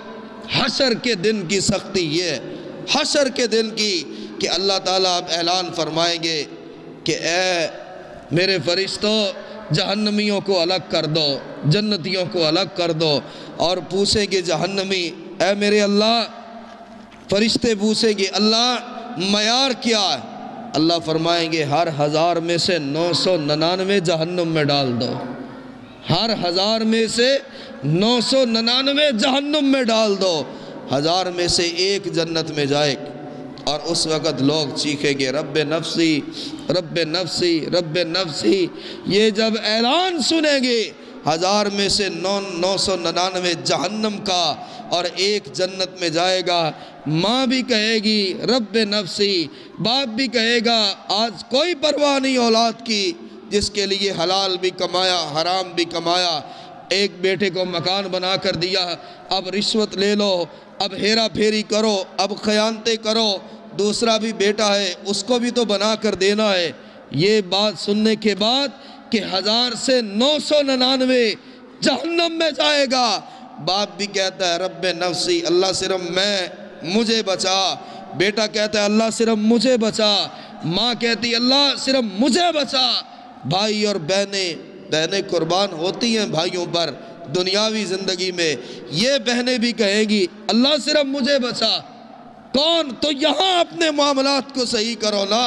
حشر کے دن کی سختی یہ ہے، حشر کے دن کی، کہ اللہ تعالیٰ اب اعلان فرمائیں گے کہ اے میرے فرشتوں جہنمیوں کو الگ کر دو، جنتیوں کو الگ کر دو، اور پوچھیں گے جہنمی اے میرے اللہ، فرشتے پوچھیں گے اللہ معیار کیا ہے؟ اللہ فرمائیں گے ہر 1000 میں سے 999 جہنم میں ڈال دو، ہر 1000 میں سے 999 جہنم میں ڈال دو، 1000 میں سے 1 جنت میں جائے۔ اور اس وقت لوگ چیخیں گے رب نفسی رب نفسی رب نفسی۔ یہ جب اعلان سنیں گے 1000 میں سے 999 جہنم کا اور 1 جنت میں جائے گا، ماں بھی کہے گی رب نفسی، باپ بھی کہے گا آج کوئی پرواہ نہیں اولاد کی، جس کے لیے حلال بھی کمایا حرام بھی کمایا، ایک بیٹے کو مکان بنا کر دیا، اب رشوت لے لو، اب ہیرا پھیری کرو، اب خیانتیں کرو، دوسرا بھی بیٹا ہے اس کو بھی تو بنا کر دینا ہے۔ یہ بات سننے کے بعد کہ 1000 سے 999 جہنم میں جائے گا، باپ بھی کہتا ہے رب نفسی، اللہ صرف مجھے بچا، بیٹا کہتا ہے اللہ صرف مجھے بچا، ماں کہتی اللہ صرف مجھے بچا، بھائی اور بہنیں قربان ہوتی ہیں بھائیوں پر دنیاوی زندگی میں، یہ بہنیں بھی کہیں گی اللہ صرف مجھے بچا۔ کون؟ تو یہاں اپنے معاملات کو صحیح کرو نا،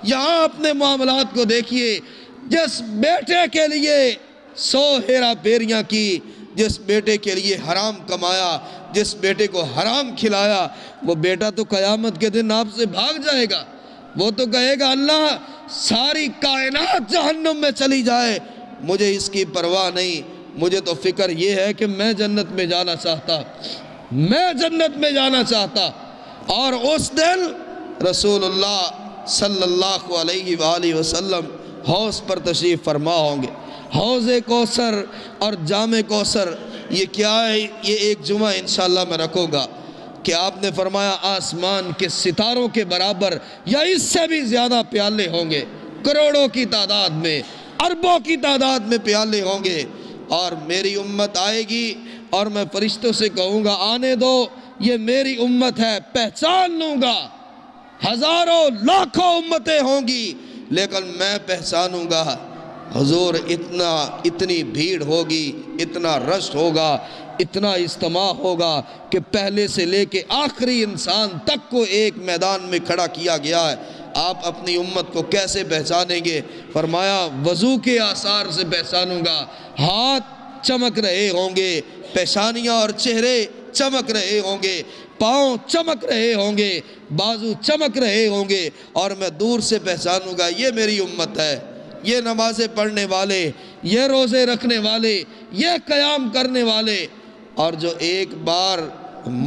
یہاں اپنے معاملات کو دیکھیے۔ جس بیٹے کے لیے 100 ہیرا پھیریاں کی، جس بیٹے کے لیے حرام کمایا، جس بیٹے کو حرام کھلایا، وہ بیٹا تو قیامت کے دن آپ سے بھاگ جائے گا، وہ تو کہے گا اللہ ساری کائنات جہنم میں چلی جائے مجھے اس کی پرواہ نہیں، مجھے تو فکر یہ ہے کہ میں جنت میں جانا چاہتا، میں جنت میں جانا چاہتا۔ اور اس دن رسول اللہ صلی اللہ علیہ وآلہ وسلم حوض پر تشریف فرما ہوں گے، حوض کوثر اور جام کوثر، یہ کیا ہے؟ یہ ایک جمعہ انشاءاللہ میں رکھوں گا کہ آپ نے فرمایا آسمان کے ستاروں کے برابر یا اس سے بھی زیادہ پیالے ہوں گے، کروڑوں کی تعداد میں، اربوں کی تعداد میں پیالے ہوں گے، اور میری امت آئے گی اور میں فرشتوں سے کہوں گا آنے دو، یہ میری امت ہے، پہچان لوں گا۔ ہزاروں لاکھوں امتیں ہوں گی لیکن میں پہچانوں گا۔ حضور اتنی بھیڑ ہوگی، اتنا رش ہوگا، اتنا اجتماع ہوگا کہ پہلے سے لے کے آخری انسان تک کو ایک میدان میں کھڑا کیا گیا ہے۔ آپ اپنی امت کو کیسے پہچانیں گے؟ فرمایا وضو کے آثار سے پہچانوں گا، ہاتھ چمک رہے ہوں گے، پیشانیاں اور چہرے چمک رہے ہوں گے، پاؤں چمک رہے ہوں گے، بازو چمک رہے ہوں گے، اور میں دور سے پہچانوں گا یہ میری امت ہے، یہ نمازیں پڑھنے والے، یہ روزے رکھنے والے، یہ قیام کرنے والے۔ اور جو ایک بار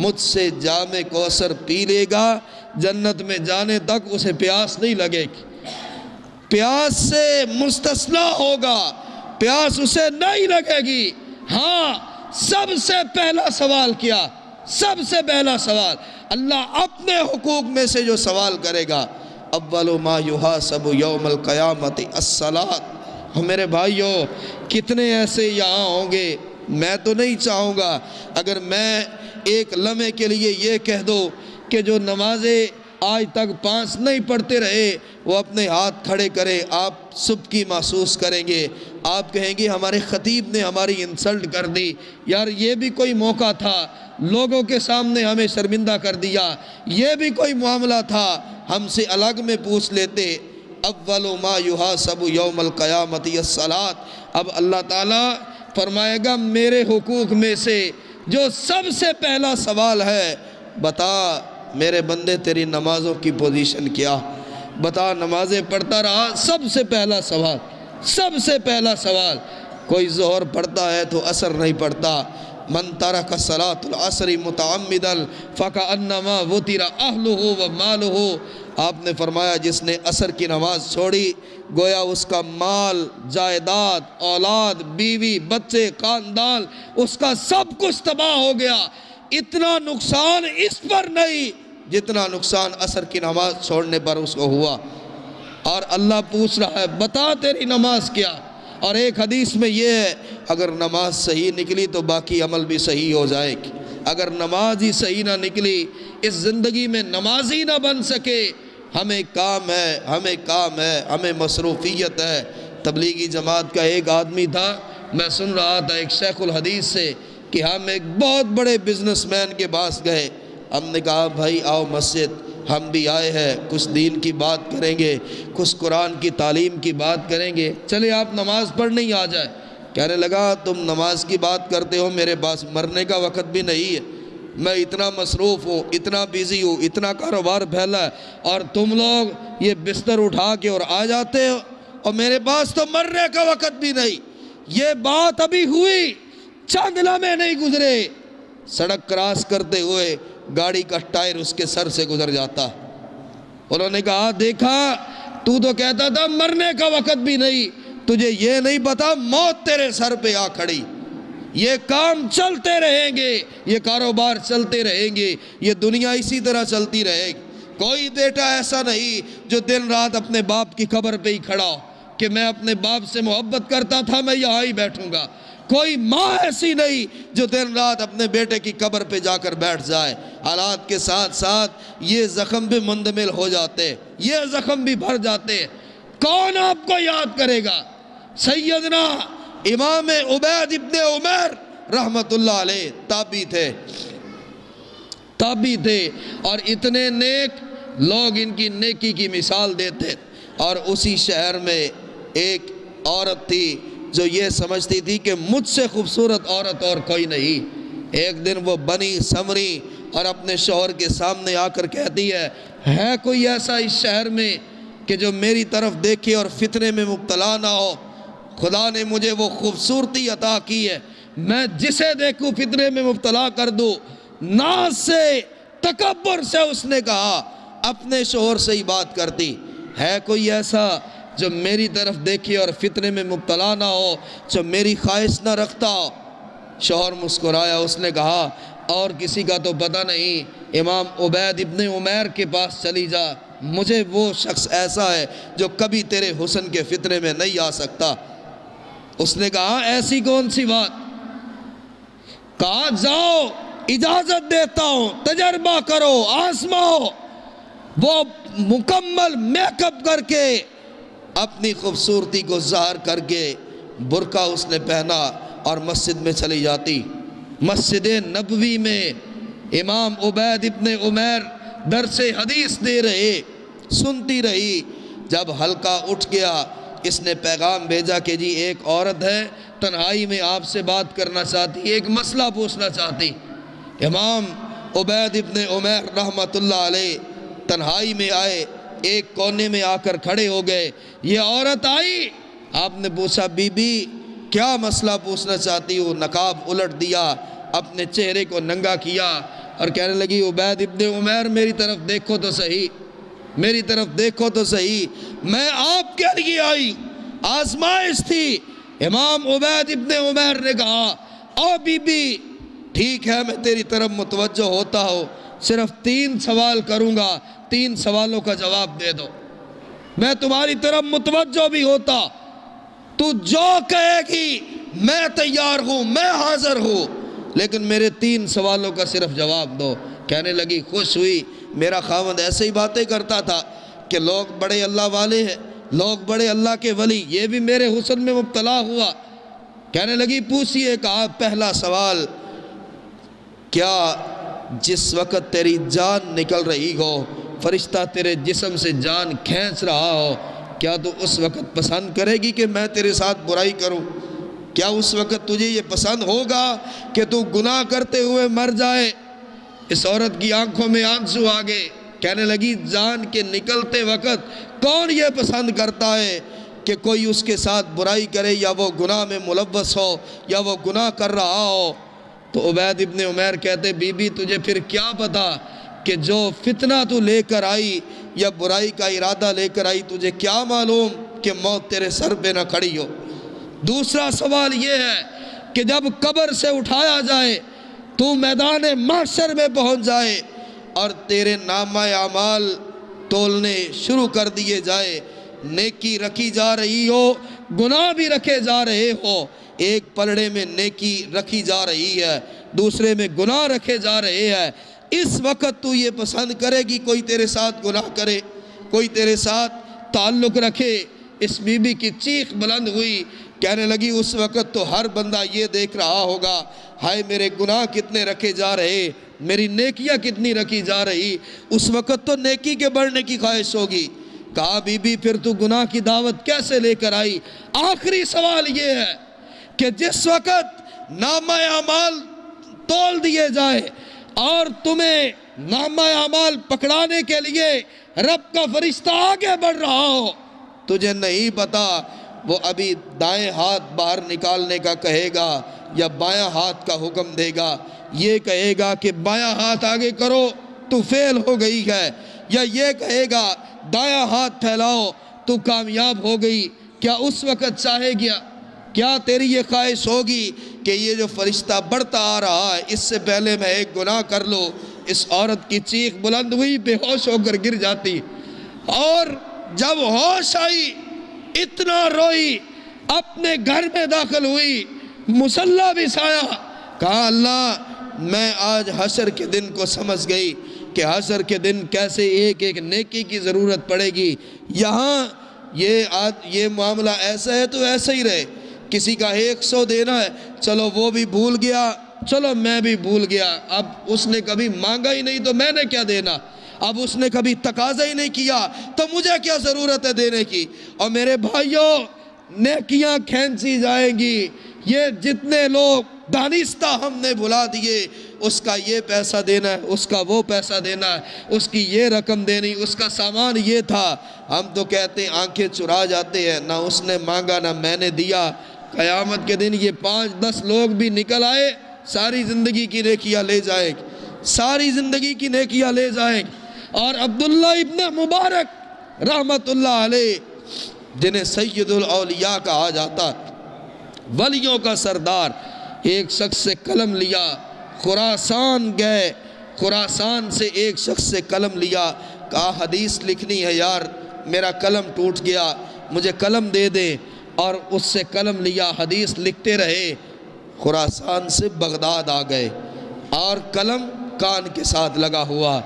مجھ سے جام کوثر پی لے گا جنت میں جانے تک اسے پیاس نہیں لگے گی، پیاس سے مستثنیٰ ہوگا، پیاس اسے نہیں لگے گی۔ ہاں، سب سے پہلا سوال کیا؟ سب سے پہلا سوال اللہ اپنے حقوق میں سے جو سوال کرے گا، اول ما یحاسب یوم القیامت الصلاۃ۔ میرے بھائیو، کتنے ایسے یہاں ہوں گے، میں تو نہیں چاہوں گا اگر میں ایک لمحے کے لیے یہ کہہ دو کہ جو نمازیں آج تک 5 نہیں پڑھتے رہے وہ اپنے ہاتھ کھڑے کرے، آپ صبح کی محسوس کریں گے، آپ کہیں گے ہمارے خطیب نے ہماری انسلٹ کر دی، یار یہ بھی کوئی موقع تھا، لوگوں کے سامنے ہمیں شرمندہ کر دیا، یہ بھی کوئی معاملہ تھا، ہم سے الگ میں پوچھ لیتے۔ اول ما یحاسب یوم القیامت الصلاۃ۔ اب اللہ تعالیٰ فرمائے گا میرے حقوق میں سے جو سب سے پہلا سوال ہے، بتا میرے بندے تیری نمازوں کی پوزیشن کیا؟ بتا نمازیں پڑھتا رہا؟ سب سے پہلا سوال، سب سے پہلا سوال۔ کوئی ظہر پڑھتا ہے تو عصر نہیں پڑھتا، من ترک صلاۃ العصر متعمدا فکأنما وطر اہلہ و مالہ۔ آپ نے فرمایا جس نے عصر کی نماز چھوڑی گویا اس کا مال، جائیداد، اولاد، بیوی، بچے، خاندان، اس کا سب کچھ تباہ ہو گیا۔ اتنا نقصان اس پر نہیں جتنا نقصان عصر کی نماز چھوڑنے پر اس کو ہوا۔ اور اللہ پوچھ رہا ہے بتا تیری نماز کیا؟ اور ایک حدیث میں یہ ہے اگر نماز صحیح نکلی تو باقی عمل بھی صحیح ہو جائے گی، اگر نماز ہی صحیح نہ نکلی، اس زندگی میں نمازی نہ بن سکے، ہمیں کام ہے، ہمیں کام ہے، ہمیں مصروفیت ہے۔ تبلیغی جماعت کا ایک آدمی تھا، میں سن رہا تھا ایک شیخ الحدیث سے کہ ہم ایک بہت بڑے بزنس مین کے پاس گئے، ہم نے کہا بھائی آؤ مسجد، ہم بھی آئے ہیں، کچھ دین کی بات کریں گے، کچھ قرآن کی تعلیم کی بات کریں گے، چلے آپ نماز پڑھنے ہی آ جائے۔ کہنے لگا تم نماز کی بات کرتے ہو، میرے پاس مرنے کا وقت بھی نہیں ہے، میں اتنا مصروف ہوں، اتنا بیزی ہوں، اتنا کاروبار پھیلا ہے، اور تم لوگ یہ بستر اٹھا کے اور آ جاتے ہو، اور میرے پاس تو مرنے کا وقت بھی نہیں۔ یہ بات ابھی ہوئی، چند لمحے نہیں گزرے، سڑک کراس کرتے ہوئے گاڑی کا ٹائر اس کے سر سے گزر جاتا۔ انہوں نے کہا دیکھا تو کہتا تھا مرنے کا وقت بھی نہیں، تجھے یہ نہیں پتا موت تیرے سر پہ آ کھڑی۔ یہ کام چلتے رہیں گے، یہ کاروبار چلتے رہیں گے، یہ دنیا اسی طرح چلتی رہے گی۔ کوئی بیٹا ایسا نہیں جو دن رات اپنے باپ کی قبر پہ ہی کھڑا ہو کہ میں اپنے باپ سے محبت کرتا تھا میں یہاں ہی بیٹھوں گا۔ کوئی ماں ایسی نہیں جو دن رات اپنے بیٹے کی قبر پہ جا کر بیٹھ جائے۔ حالات کے ساتھ ساتھ یہ زخم بھی مندمل ہو جاتے، یہ زخم بھی بھر جاتے۔ کون آپ کو یاد کرے گا؟ سیدنا امام عبید ابن عمر رحمت اللہ علیہ تابعی تھے، اور اتنے نیک لوگ ان کی نیکی کی مثال دیتے۔ اور اسی شہر میں ایک عورت تھی جو یہ سمجھتی تھی کہ مجھ سے خوبصورت عورت اور کوئی نہیں۔ ایک دن وہ بنی سمری اور اپنے شوہر کے سامنے آ کر کہتی ہے کوئی ایسا اس شہر میں کہ جو میری طرف دیکھے اور فتنے میں مبتلا نہ ہو؟ خدا نے مجھے وہ خوبصورتی عطا کی ہے، میں جسے دیکھوں فتنے میں مبتلا کر دوں۔ ناز سے، تکبر سے اس نے کہا، اپنے شوہر سے ہی بات کرتی ہے کوئی ایسا جو میری طرف دیکھے اور فتنے میں مبتلا نہ ہو، جو میری خواہش نہ رکھتا ہو۔ شوہر مسکرایا، اس نے کہا اور کسی کا تو پتہ نہیں، امام عبید ابن عمیر کے پاس چلی جا، مجھے وہ شخص ایسا ہے جو کبھی تیرے حسن کے فتنے میں نہیں آ سکتا۔ اس نے کہا ایسی کون سی بات؟ کہا جاؤ، اجازت دیتا ہوں، تجربہ کرو، آزماؤ۔ وہ مکمل میک اپ کر کے، اپنی خوبصورتی کو ظاہر کر کے، برقع اس نے پہنا اور مسجد میں چلی جاتی۔ مسجد نبوی میں امام عبید ابن عمیر درس حدیث دے رہے، سنتی رہی۔ جب حلقہ اٹھ گیا، اس نے پیغام بھیجا کہ جی ایک عورت ہے، تنہائی میں آپ سے بات کرنا چاہتی، ایک مسئلہ پوچھنا چاہتی۔ امام عبید ابن عمیر رحمۃ اللہ علیہ تنہائی میں آئے، ایک کونے میں آ کر کھڑے ہو گئے۔ یہ عورت آئی، آپ نے پوچھا بی بی کیا مسئلہ پوچھنا چاہتی ہو؟ نقاب الٹ دیا، اپنے چہرے کو ننگا کیا اور کہنے لگی عبید ابن عمیر میری طرف دیکھو تو صحیح، میری طرف دیکھو تو صحیح، میں آپ کے لیے آئی، آزمائش تھی۔ امام عبید ابن عمیر نے کہا او بی بی ٹھیک ہے، میں تیری طرف متوجہ ہوتا ہوں، صرف 3 سوال کروں گا، 3 سوالوں کا جواب دے دو، میں تمہاری طرف متوجہ بھی ہوتا، تو جو کہے گی میں تیار ہوں، میں حاضر ہوں، لیکن میرے 3 سوالوں کا صرف جواب دو۔ کہنے لگی خوش ہوئی، میرا خاوند ایسے ہی باتیں کرتا تھا کہ لوگ بڑے اللہ والے ہیں، لوگ بڑے اللہ کے ولی، یہ بھی میرے حسن میں مبتلا ہوا۔ کہنے لگی پوچھئے۔ کہا پہلا سوال، کیا جس وقت تیری جان نکل رہی ہو، فرشتہ تیرے جسم سے جان کھینچ رہا ہو، کیا تو اس وقت پسند کرے گی کہ میں تیرے ساتھ برائی کروں؟ کیا اس وقت تجھے یہ پسند ہوگا کہ تو گناہ کرتے ہوئے مر جائے؟ اس عورت کی آنکھوں میں آنسو آ گئے، کہنے لگی جان کے نکلتے وقت کون یہ پسند کرتا ہے کہ کوئی اس کے ساتھ برائی کرے، یا وہ گناہ میں ملوث ہو، یا وہ گناہ کر رہا ہو؟ تو عبید ابن عمیر کہتے بی بی تجھے پھر کیا پتا کہ جو فتنہ تو لے کر آئی یا برائی کا ارادہ لے کر آئی، تجھے کیا معلوم کہ موت تیرے سر پہ نہ کھڑی ہو؟ دوسرا سوال یہ ہے کہ جب قبر سے اٹھایا جائے، تو میدان محشر میں پہنچ جائے اور تیرے نامہ اعمال تولنے شروع کر دیے جائے، نیکی رکھی جا رہی ہو، گناہ بھی رکھے جا رہے ہو، ایک پلڑے میں نیکی رکھی جا رہی ہے، دوسرے میں گناہ رکھے جا رہے ہیں، اس وقت تو یہ پسند کرے گی کوئی تیرے ساتھ گناہ کرے، کوئی تیرے ساتھ تعلق رکھے؟ اس بی بی کی چیخ بلند ہوئی، کہنے لگی اس وقت تو ہر بندہ یہ دیکھ رہا ہوگا، ہائے میرے گناہ کتنے رکھے جا رہے، میری نیکیاں کتنی رکھی جا رہی، اس وقت تو نیکی کے بڑھنے کی خواہش ہوگی۔ کہا بی بی پھر تو گناہ کی دعوت کیسے لے کر آئی؟ آخری سوال یہ ہے کہ جس وقت نامہ اعمال تول دیے جائے اور تمہیں نامہ اعمال پکڑانے کے لیے رب کا فرشتہ آگے بڑھ رہا ہو، تجھے نہیں پتا وہ ابھی دائیں ہاتھ باہر نکالنے کا کہے گا یا بایاں ہاتھ کا حکم دے گا، یہ کہے گا کہ بایاں ہاتھ آگے کرو تو فیل ہو گئی ہے، یا یہ کہے گا دایاں ہاتھ پھیلاؤ تو کامیاب ہو گئی؟ کیا اس وقت چاہے گیا؟ کیا تیری یہ خواہش ہوگی کہ یہ جو فرشتہ بڑھتا آ رہا ہے اس سے پہلے میں ایک گناہ کر لوں؟ اس عورت کی چیخ بلند ہوئی، بے ہوش ہو کر گر جاتی، اور جب ہوش آئی اتنا روئی، اپنے گھر میں داخل ہوئی، مصلی بچھایا، کہا اللہ میں آج حشر کے دن کو سمجھ گئی کہ حشر کے دن کیسے ایک ایک نیکی کی ضرورت پڑے گی۔ یہاں یہ معاملہ ایسا ہے تو ایسا ہی رہے، کسی کا 100 دینا ہے، چلو وہ بھی بھول گیا، چلو میں بھی بھول گیا، اب اس نے کبھی مانگا ہی نہیں تو میں نے کیا دینا، اب اس نے کبھی تقاضا ہی نہیں کیا تو مجھے کیا ضرورت ہے دینے کی؟ اور میرے بھائیوں نیکیاں کھینچی جائیں گی، یہ جتنے لوگ دانستہ ہم نے بھلا دیے، اس کا یہ پیسہ دینا ہے، اس کا وہ پیسہ دینا ہے، اس کی یہ رقم دینی، اس کا سامان یہ تھا، ہم تو کہتے ہیں آنکھیں چرا جاتے ہیں، نہ اس نے مانگا نہ میں نے دیا۔ قیامت کے دن یہ 5-10 لوگ بھی نکل آئے، ساری زندگی کی نیکیاں لے جائیں گے، ساری زندگی کی نیکیاں لے جائیں گے۔ اور عبداللہ ابن مبارک رحمت اللہ علیہ جنہیں سید الاولیاء کہا جاتا ہے، ولیوں کا سردار، ایک شخص سے قلم لیا، خراسان گئے، خراسان سے ایک شخص سے قلم لیا، کہا حدیث لکھنی ہے یار، میرا قلم ٹوٹ گیا، مجھے قلم دے دیں، اور اس سے قلم لیا، حدیث لکھتے رہے، خراسان سے بغداد آ گئے، اور قلم کان کے ساتھ لگا ہوا۔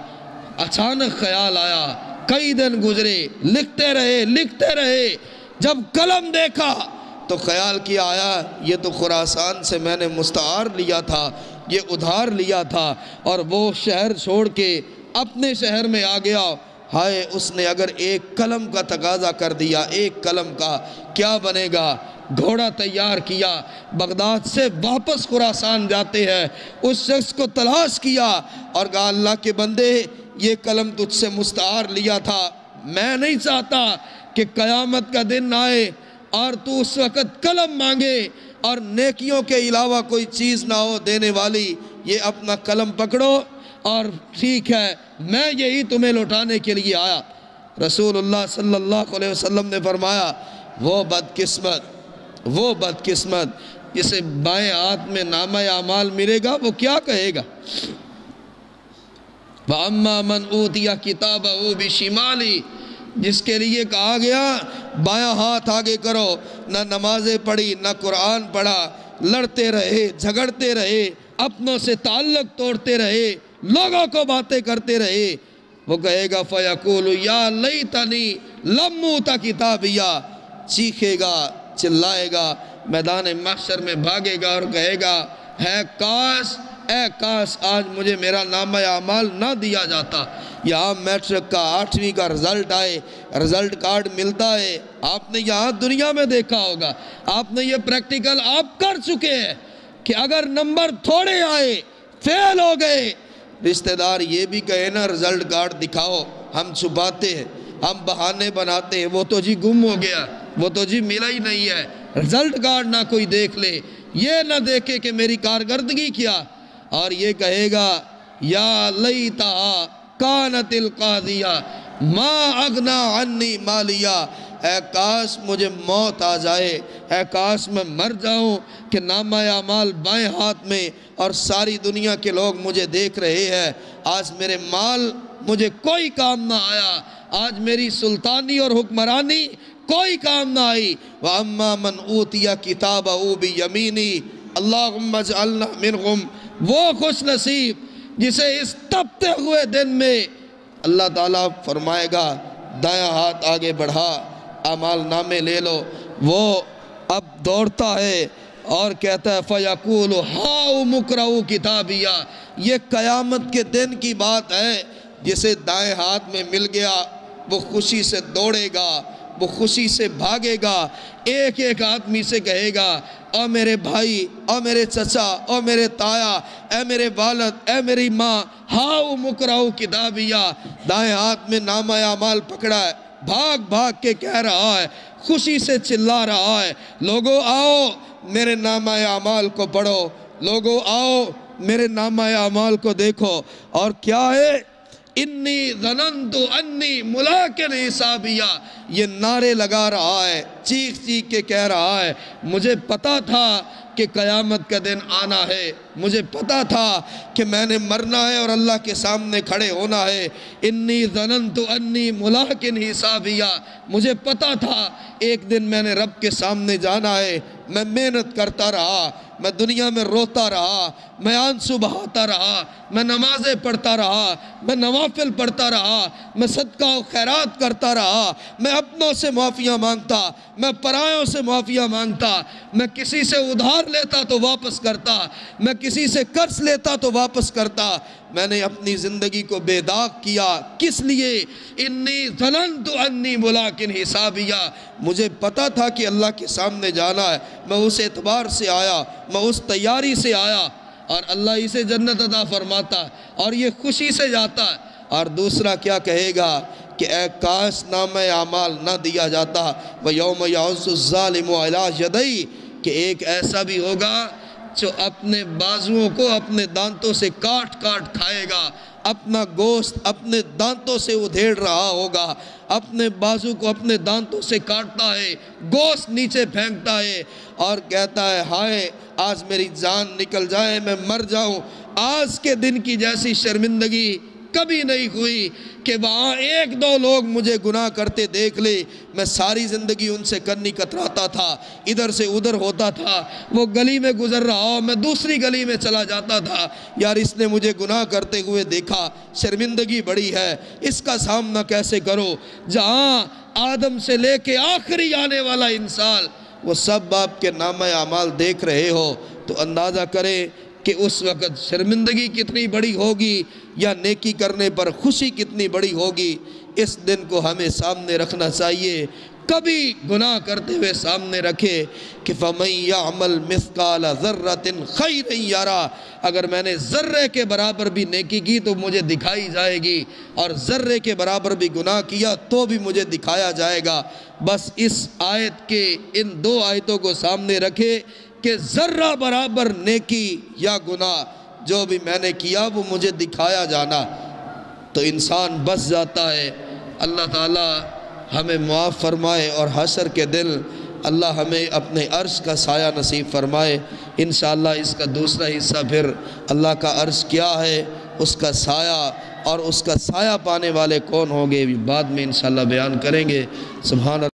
اچانک خیال آیا، کئی دن گزرے، لکھتے رہے، جب قلم دیکھا تو خیال کیا آیا یہ تو خراسان سے میں نے مستعار لیا تھا، یہ ادھار لیا تھا، اور وہ شہر چھوڑ کے اپنے شہر میں آ گیا۔ ہائے، اس نے اگر ایک قلم کا تقاضا کر دیا، ایک قلم کا، کیا بنے گا؟ گھوڑا تیار کیا، بغداد سے واپس خراسان جاتے ہیں، اس شخص کو تلاش کیا اور کہا اللہ کے بندے، یہ قلم تجھ سے مستعار لیا تھا، میں نہیں چاہتا کہ قیامت کا دن آئے اور تو اس وقت قلم مانگے اور نیکیوں کے علاوہ کوئی چیز نہ ہو دینے والی، یہ اپنا قلم پکڑو اور ٹھیک ہے میں یہی تمہیں لوٹانے کے لیے آیا۔ رسول اللہ صلی اللہ علیہ وسلم نے فرمایا وہ بدقسمت جسے بائیں ہاتھ میں نامہ اعمال ملے گا وہ کیا کہے گا؟ وَأَمَّا مَنْ أُوتِيَ كِتَابَهُ بِشِمَالِهِ، جس کے لیے کہا گیا بایاں ہاتھ آگے کرو، نہ نمازیں پڑھی نہ قرآن پڑھا، لڑتے رہے، جھگڑتے رہے، اپنوں سے تعلق توڑتے رہے، لوگوں کو باتیں کرتے رہے، وہ کہے گا فَيَقُولُ يَا لَيْتَنِي لَمْ أُوتَ كِتَابِيَهْ، چیخے گا، چلائے گا، میدان محشر میں بھاگے گا اور کہے گا اے کاش آج مجھے میرا نامہ اعمال نہ دیا جاتا۔ یہاں میٹرک کا 8ویں کا رزلٹ آئے، رزلٹ کارڈ ملتا ہے، آپ نے یہاں دنیا میں دیکھا ہوگا، آپ نے یہ پریکٹیکل آپ کر چکے ہیں کہ اگر نمبر تھوڑے آئے، فیل ہو گئے، رشتہ دار یہ بھی کہے نا رزلٹ کارڈ دکھاؤ، ہم چھپاتے ہیں، ہم بہانے بناتے ہیں، وہ تو جی گم ہو گیا، وہ تو جی ملا ہی نہیں ہے، رزلٹ کارڈ نہ کوئی دیکھ لے، یہ نہ دیکھے کہ میری کارکردگی کیا، اور یہ کہے گا یا لیتہا کانت القاضیہ ما اغنا عنی مالیہ، اے کاش مجھے موت آ جائے، اے کاش میں مر جاؤں کہ نامہ اعمال بائیں ہاتھ میں اور ساری دنیا کے لوگ مجھے دیکھ رہے ہیں، آج میرے مال مجھے کوئی کام نہ آیا، آج میری سلطانی اور حکمرانی کوئی کام نہ آئی۔ وَأَمَّا مَنْ أُوتِيَ كِتَابَهُ بِيَمِينِهِ اللہم اجعلنا منہم، وہ خوش نصیب جسے اس تپتے ہوئے دن میں اللہ تعالیٰ فرمائے گا دایاں ہاتھ آگے بڑھا، اعمال نامے لے لو، وہ اب دوڑتا ہے اور کہتا ہے فَيَقُولُ هَاؤْمُ اقْرَءُوا كِتَابِيَهْ، یہ قیامت کے دن کی بات ہے، جسے دائیں ہاتھ میں مل گیا وہ خوشی سے دوڑے گا، وہ خوشی سے بھاگے گا، ایک ایک آدمی سے کہے گا او میرے بھائی، او میرے چچا، او میرے تایا، اے میرے والد، اے میری ماں، ہاؤ مقرؤ کتابیہ، دائیں ہاتھ میں نامہ اعمال پکڑا ہے، بھاگ بھاگ کے کہہ رہا ہے، خوشی سے چلا رہا ہے لوگو آؤ میرے نامہ اعمال کو پڑھو، لوگو آؤ میرے نامہ اعمال کو دیکھو، اور کیا ہے انی ظننت انی ملاقٍ حسابیہ، یہ نعرے لگا رہا ہے، چیخ چیخ کے کہہ رہا ہے مجھے پتا تھا کہ قیامت کا دن آنا ہے، مجھے پتا تھا کہ میں نے مرنا ہے اور اللہ کے سامنے کھڑے ہونا ہے، انی ظننت انی ملاقٍ حسابیہ، مجھے پتا تھا ایک دن میں نے رب کے سامنے جانا ہے، میں محنت کرتا رہا، میں دنیا میں روتا رہا، میں آنسو بہاتا رہا، میں نمازیں پڑھتا رہا، میں نوافل پڑھتا رہا، میں صدقہ و خیرات کرتا رہا، میں اپنوں سے معافیاں مانگتا، میں پرایوں سے معافیاں مانگتا، میں کسی سے ادھار لیتا تو واپس کرتا، میں کسی سے قرض لیتا تو واپس کرتا، میں نے اپنی زندگی کو بے داغ کیا، کس لیے؟ انی ظننت انی ملاقٍ حسابیہ، مجھے پتا تھا کہ اللہ کے سامنے جانا ہے، میں اس اعتبار سے آیا، میں اس تیاری سے آیا، اور اللہ اسے جنت عطا فرماتا اور یہ خوشی سے جاتا ہے۔ اور دوسرا کیا کہے گا کہ اے کاش نامہ اعمال نہ دیا جاتا، وَيَوْمَ يَعُضُّ الظَّالِمُ عَلَىٰ يَدَيْهِ، کہ ایک ایسا بھی ہوگا جو اپنے بازوؤں کو اپنے دانتوں سے کاٹ کاٹ کھائے گا، اپنا گوشت اپنے دانتوں سے ادھیڑ رہا ہوگا، اپنے بازو کو اپنے دانتوں سے کاٹتا ہے، گوشت نیچے پھینکتا ہے اور کہتا ہے ہائے آج میری جان نکل جائے، میں مر جاؤں۔ آج کے دن کی جیسی شرمندگی کبھی نہیں ہوئی کہ وہاں ایک دو لوگ مجھے گناہ کرتے دیکھ لے، میں ساری زندگی ان سے کنی کتراتا تھا، ادھر سے ادھر ہوتا تھا، وہ گلی میں گزر رہا ہو میں دوسری گلی میں چلا جاتا تھا، یار اس نے مجھے گناہ کرتے ہوئے دیکھا، شرمندگی بڑی ہے، اس کا سامنا کیسے کرو۔ جہاں آدم سے لے کے آخری آنے والا انسان وہ سب آپ کے نامہ اعمال دیکھ رہے ہو تو اندازہ کریں کہ اس وقت شرمندگی کتنی بڑی ہوگی یا نیکی کرنے پر خوشی کتنی بڑی ہوگی۔ اس دن کو ہمیں سامنے رکھنا چاہیے، کبھی گناہ کرتے ہوئے سامنے رکھے کہ فَمَن يَعْمَلْ مِثْقَالَ ذَرَّةٍ خَيْرًا يَرَهُ، اگر میں نے ذرے کے برابر بھی نیکی کی تو مجھے دکھائی جائے گی، اور ذرے کے برابر بھی گناہ کیا تو بھی مجھے دکھایا جائے گا۔ بس اس آیت کے ان دو آیتوں کو سامنے رکھے کہ ذرہ برابر نیکی یا گناہ جو بھی میں نے کیا وہ مجھے دکھایا جانا، تو انسان بس جاتا ہے۔ اللہ تعالی ہمیں معاف فرمائے اور حشر کے دن اللہ ہمیں اپنے عرش کا سایہ نصیب فرمائے۔ انشاءاللہ اس کا دوسرا حصہ پھر اللہ کا عرش کیا ہے، اس کا سایہ اور اس کا سایہ پانے والے کون ہوں گے بعد میں انشاءاللہ بیان کریں گے۔ سبحان اللہ۔